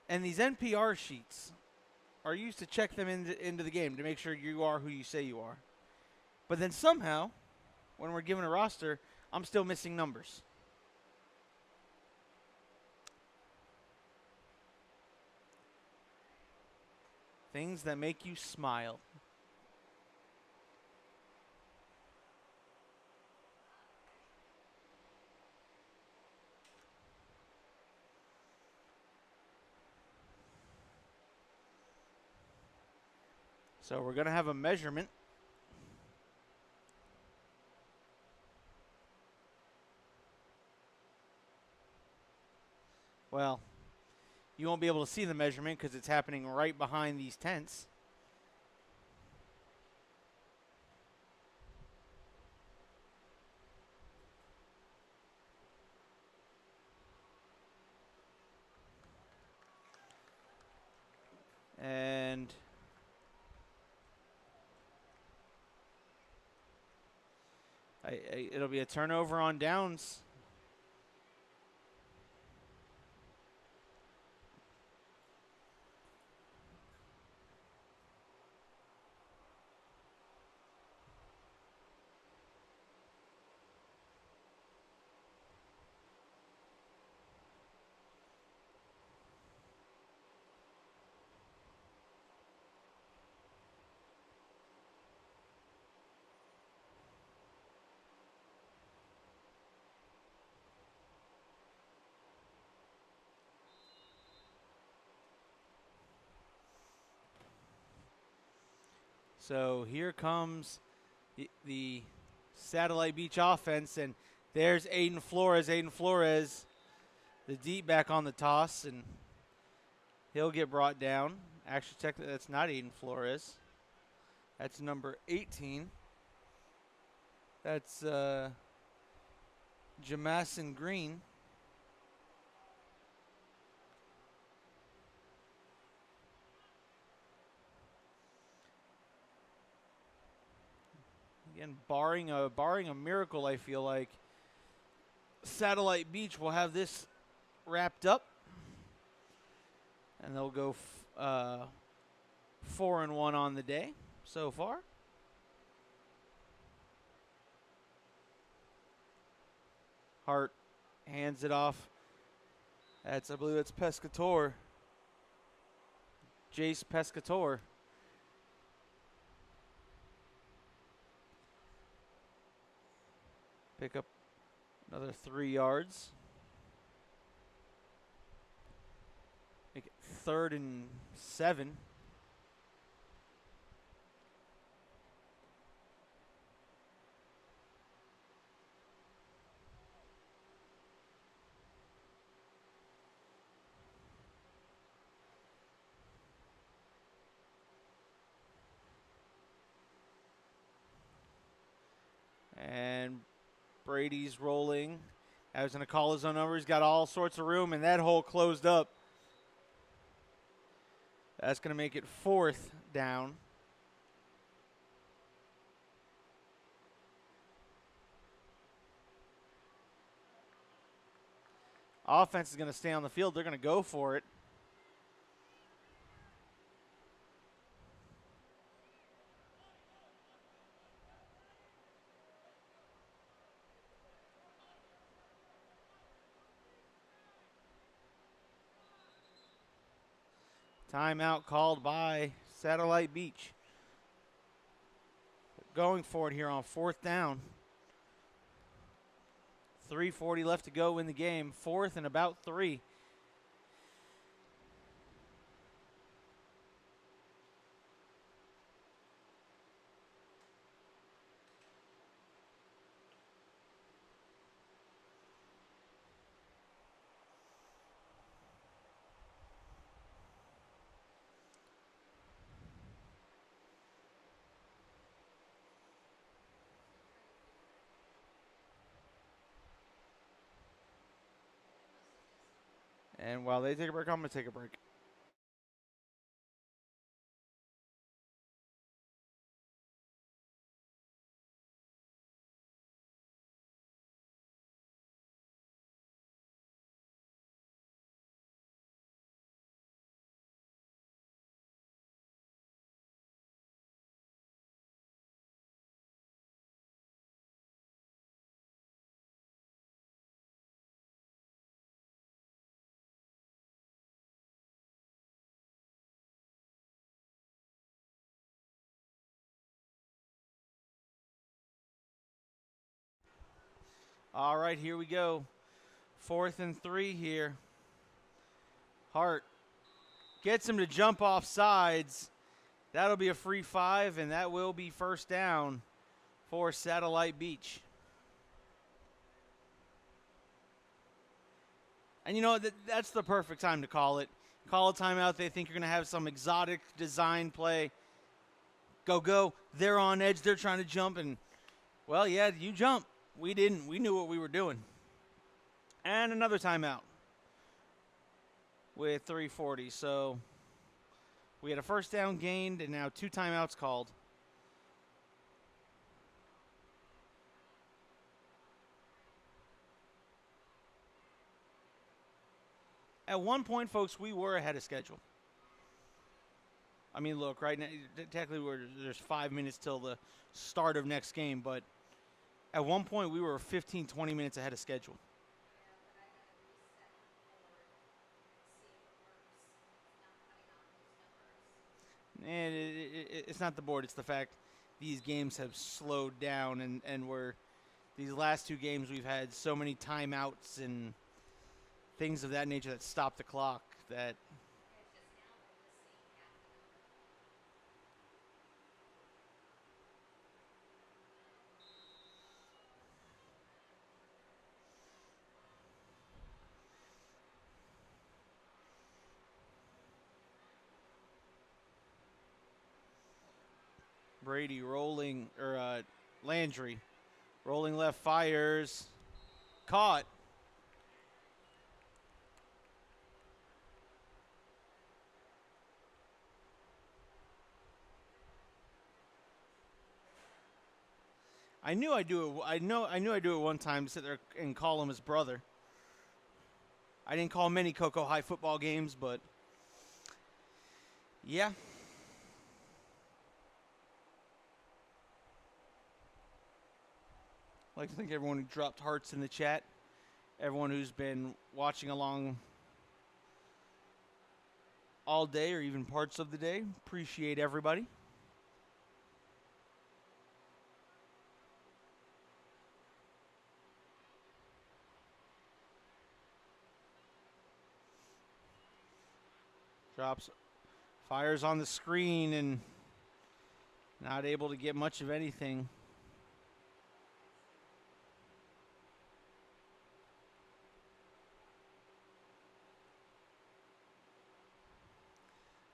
[SPEAKER 1] And these NPR sheets are used to check them into the game to make sure you are who you say you are. But then somehow, when we're given a roster, I'm still missing numbers. Things that make you smile. So we're going to have a measurement. Well, you won't be able to see the measurement because it's happening right behind these tents. And it'll be a turnover on downs. So here comes the Satellite Beach offense, and there's Aiden Flores. Aiden Flores, the deep back on the toss, and he'll get brought down. Actually, technically, that's not Aiden Flores. That's number 18. That's Jamason Green. Again, barring a miracle, I feel like Satellite Beach will have this wrapped up, and they'll go 4-1 on the day so far. Hart hands it off. I believe that's Pescator. Jace Pescator. Pick up another 3 yards. Make it 3rd and 7. And Brady's rolling. I was going to call his own number. He's got all sorts of room, and that hole closed up. That's going to make it 4th down. Offense is going to stay on the field. They're going to go for it. Timeout called by Satellite Beach. Going for it here on 4th down. 3:40 left to go in the game. 4th and about 3. And while they take a break, I'm going to take a break. All right, here we go. 4th and 3 here. Hart gets him to jump off sides. That'll be a free 5, and that will be first down for Satellite Beach. And you know, that's the perfect time to call it. Call a timeout. They think you're going to have some exotic design play. Go. They're on edge. They're trying to jump. And, well, yeah, you jump. We didn't. We knew what we were doing. And another timeout with 3:40. So we had a first down gained and now 2 timeouts called. At one point, folks, we were ahead of schedule. I mean, look, right now, technically there's 5 minutes till the start of next game, but at one point we were 15, 20 minutes ahead of schedule. And it's not the board, it's the fact these games have slowed down, and these last 2 games we've had so many timeouts and things of that nature that stop the clock that Brady rolling, or Landry rolling left, fires, caught. I knew I'd do it. I knew I'd do it one time to sit there and call him his brother. I didn't call many Cocoa High football games, but yeah. I'd like to thank everyone who dropped hearts in the chat, everyone who's been watching along all day or even parts of the day. Appreciate everybody. Drops, fires on the screen and not able to get much of anything.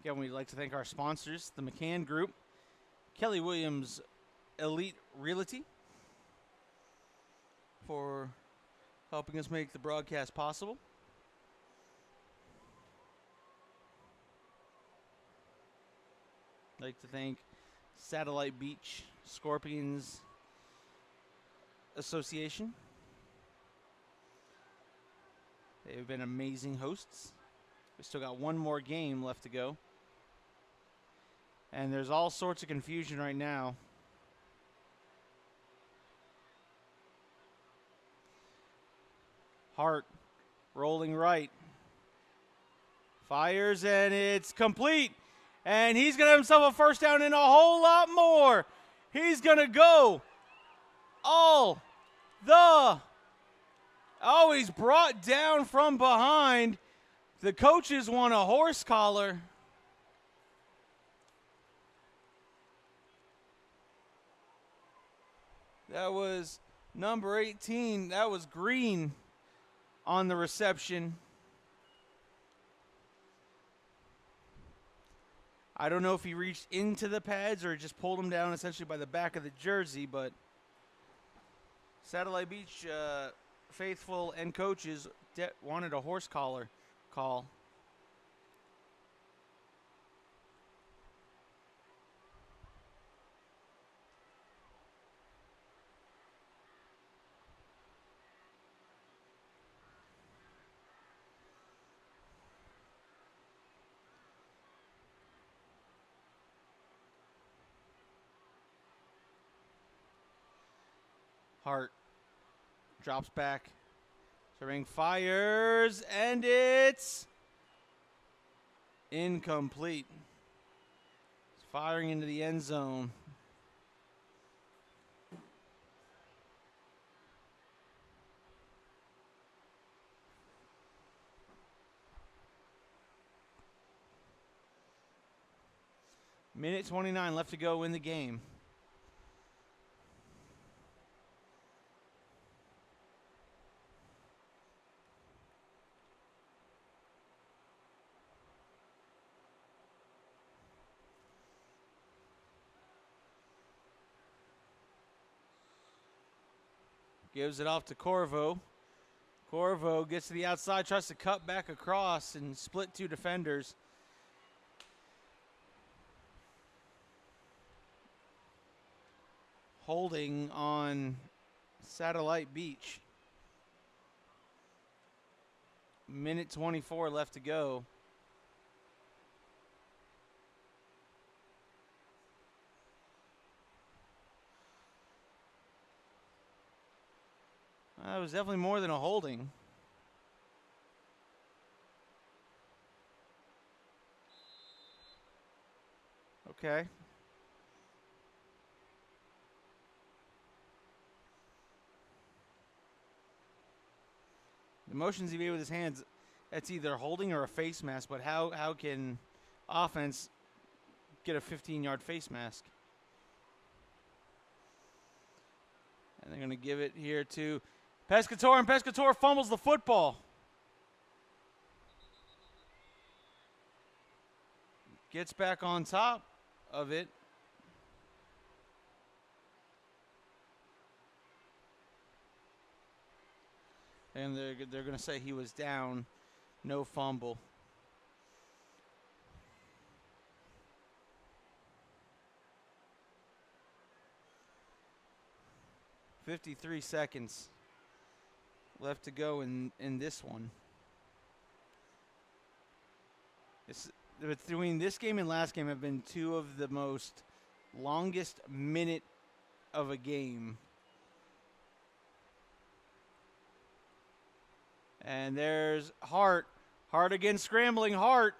[SPEAKER 1] Again, we'd like to thank our sponsors, the McCann Group, Kelly Williams Elite Realty, for helping us make the broadcast possible. I'd like to thank Satellite Beach Scorpions Association. They've been amazing hosts. We still got one more game left to go. And there's all sorts of confusion right now. Hart rolling right. Fires, and it's complete. And he's going to have himself a first down and a whole lot more. He's going to go all the... Oh, he's brought down from behind. The coaches want a horse collar. That was number 18. That was Green on the reception. I don't know if he reached into the pads or just pulled him down essentially by the back of the jersey, but Satellite Beach faithful and coaches wanted a horse collar call. Hart drops back. Serving, fires, and it's incomplete. It's firing into the end zone. Minute 29 left to go in the game. Gives it off to Corvo. Corvo gets to the outside, tries to cut back across and split two defenders. Holding on Satellite Beach. Minute 24 left to go. That was definitely more than a holding. Okay. The motions he made with his hands, that's either holding or a face mask, but how can offense get a 15-yard face mask? And they're going to give it here to Pescatore, and Pescatore fumbles the football. Gets back on top of it. And they're going to say he was down, no fumble. $53 seconds left to go in this one. Between this game and last game have been two of the most longest minute of a game. And there's Hart. Hart again scrambling. Hart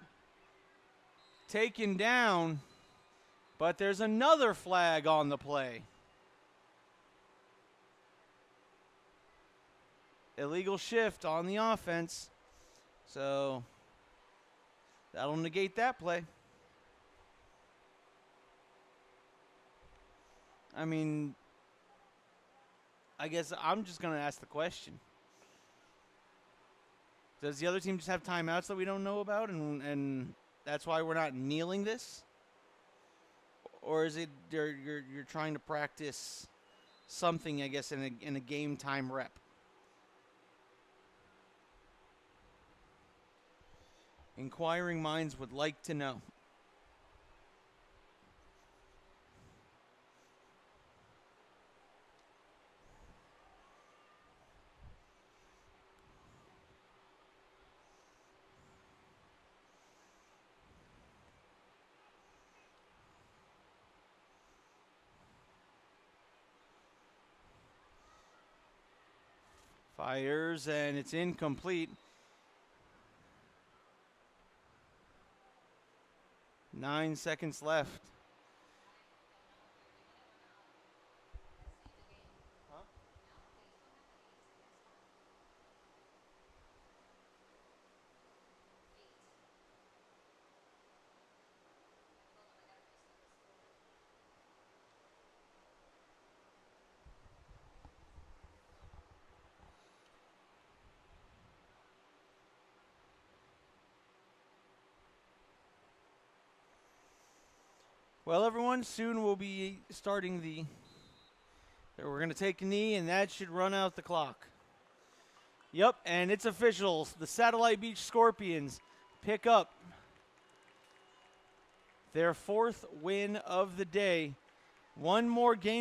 [SPEAKER 1] taken down. But there's another flag on the play. Illegal shift on the offense. So that'll negate that play. I mean, I guess I'm just going to ask the question. Does the other team just have timeouts that we don't know about, and that's why we're not kneeling this? Or is it you're trying to practice something, I guess, in a game time rep? Inquiring minds would like to know. Fires, and it's incomplete. 9 seconds left. Well, everyone, soon we'll be starting we're going to take a knee, and that should run out the clock. Yep, and it's official. The Satellite Beach Scorpions pick up their 4th win of the day. One more game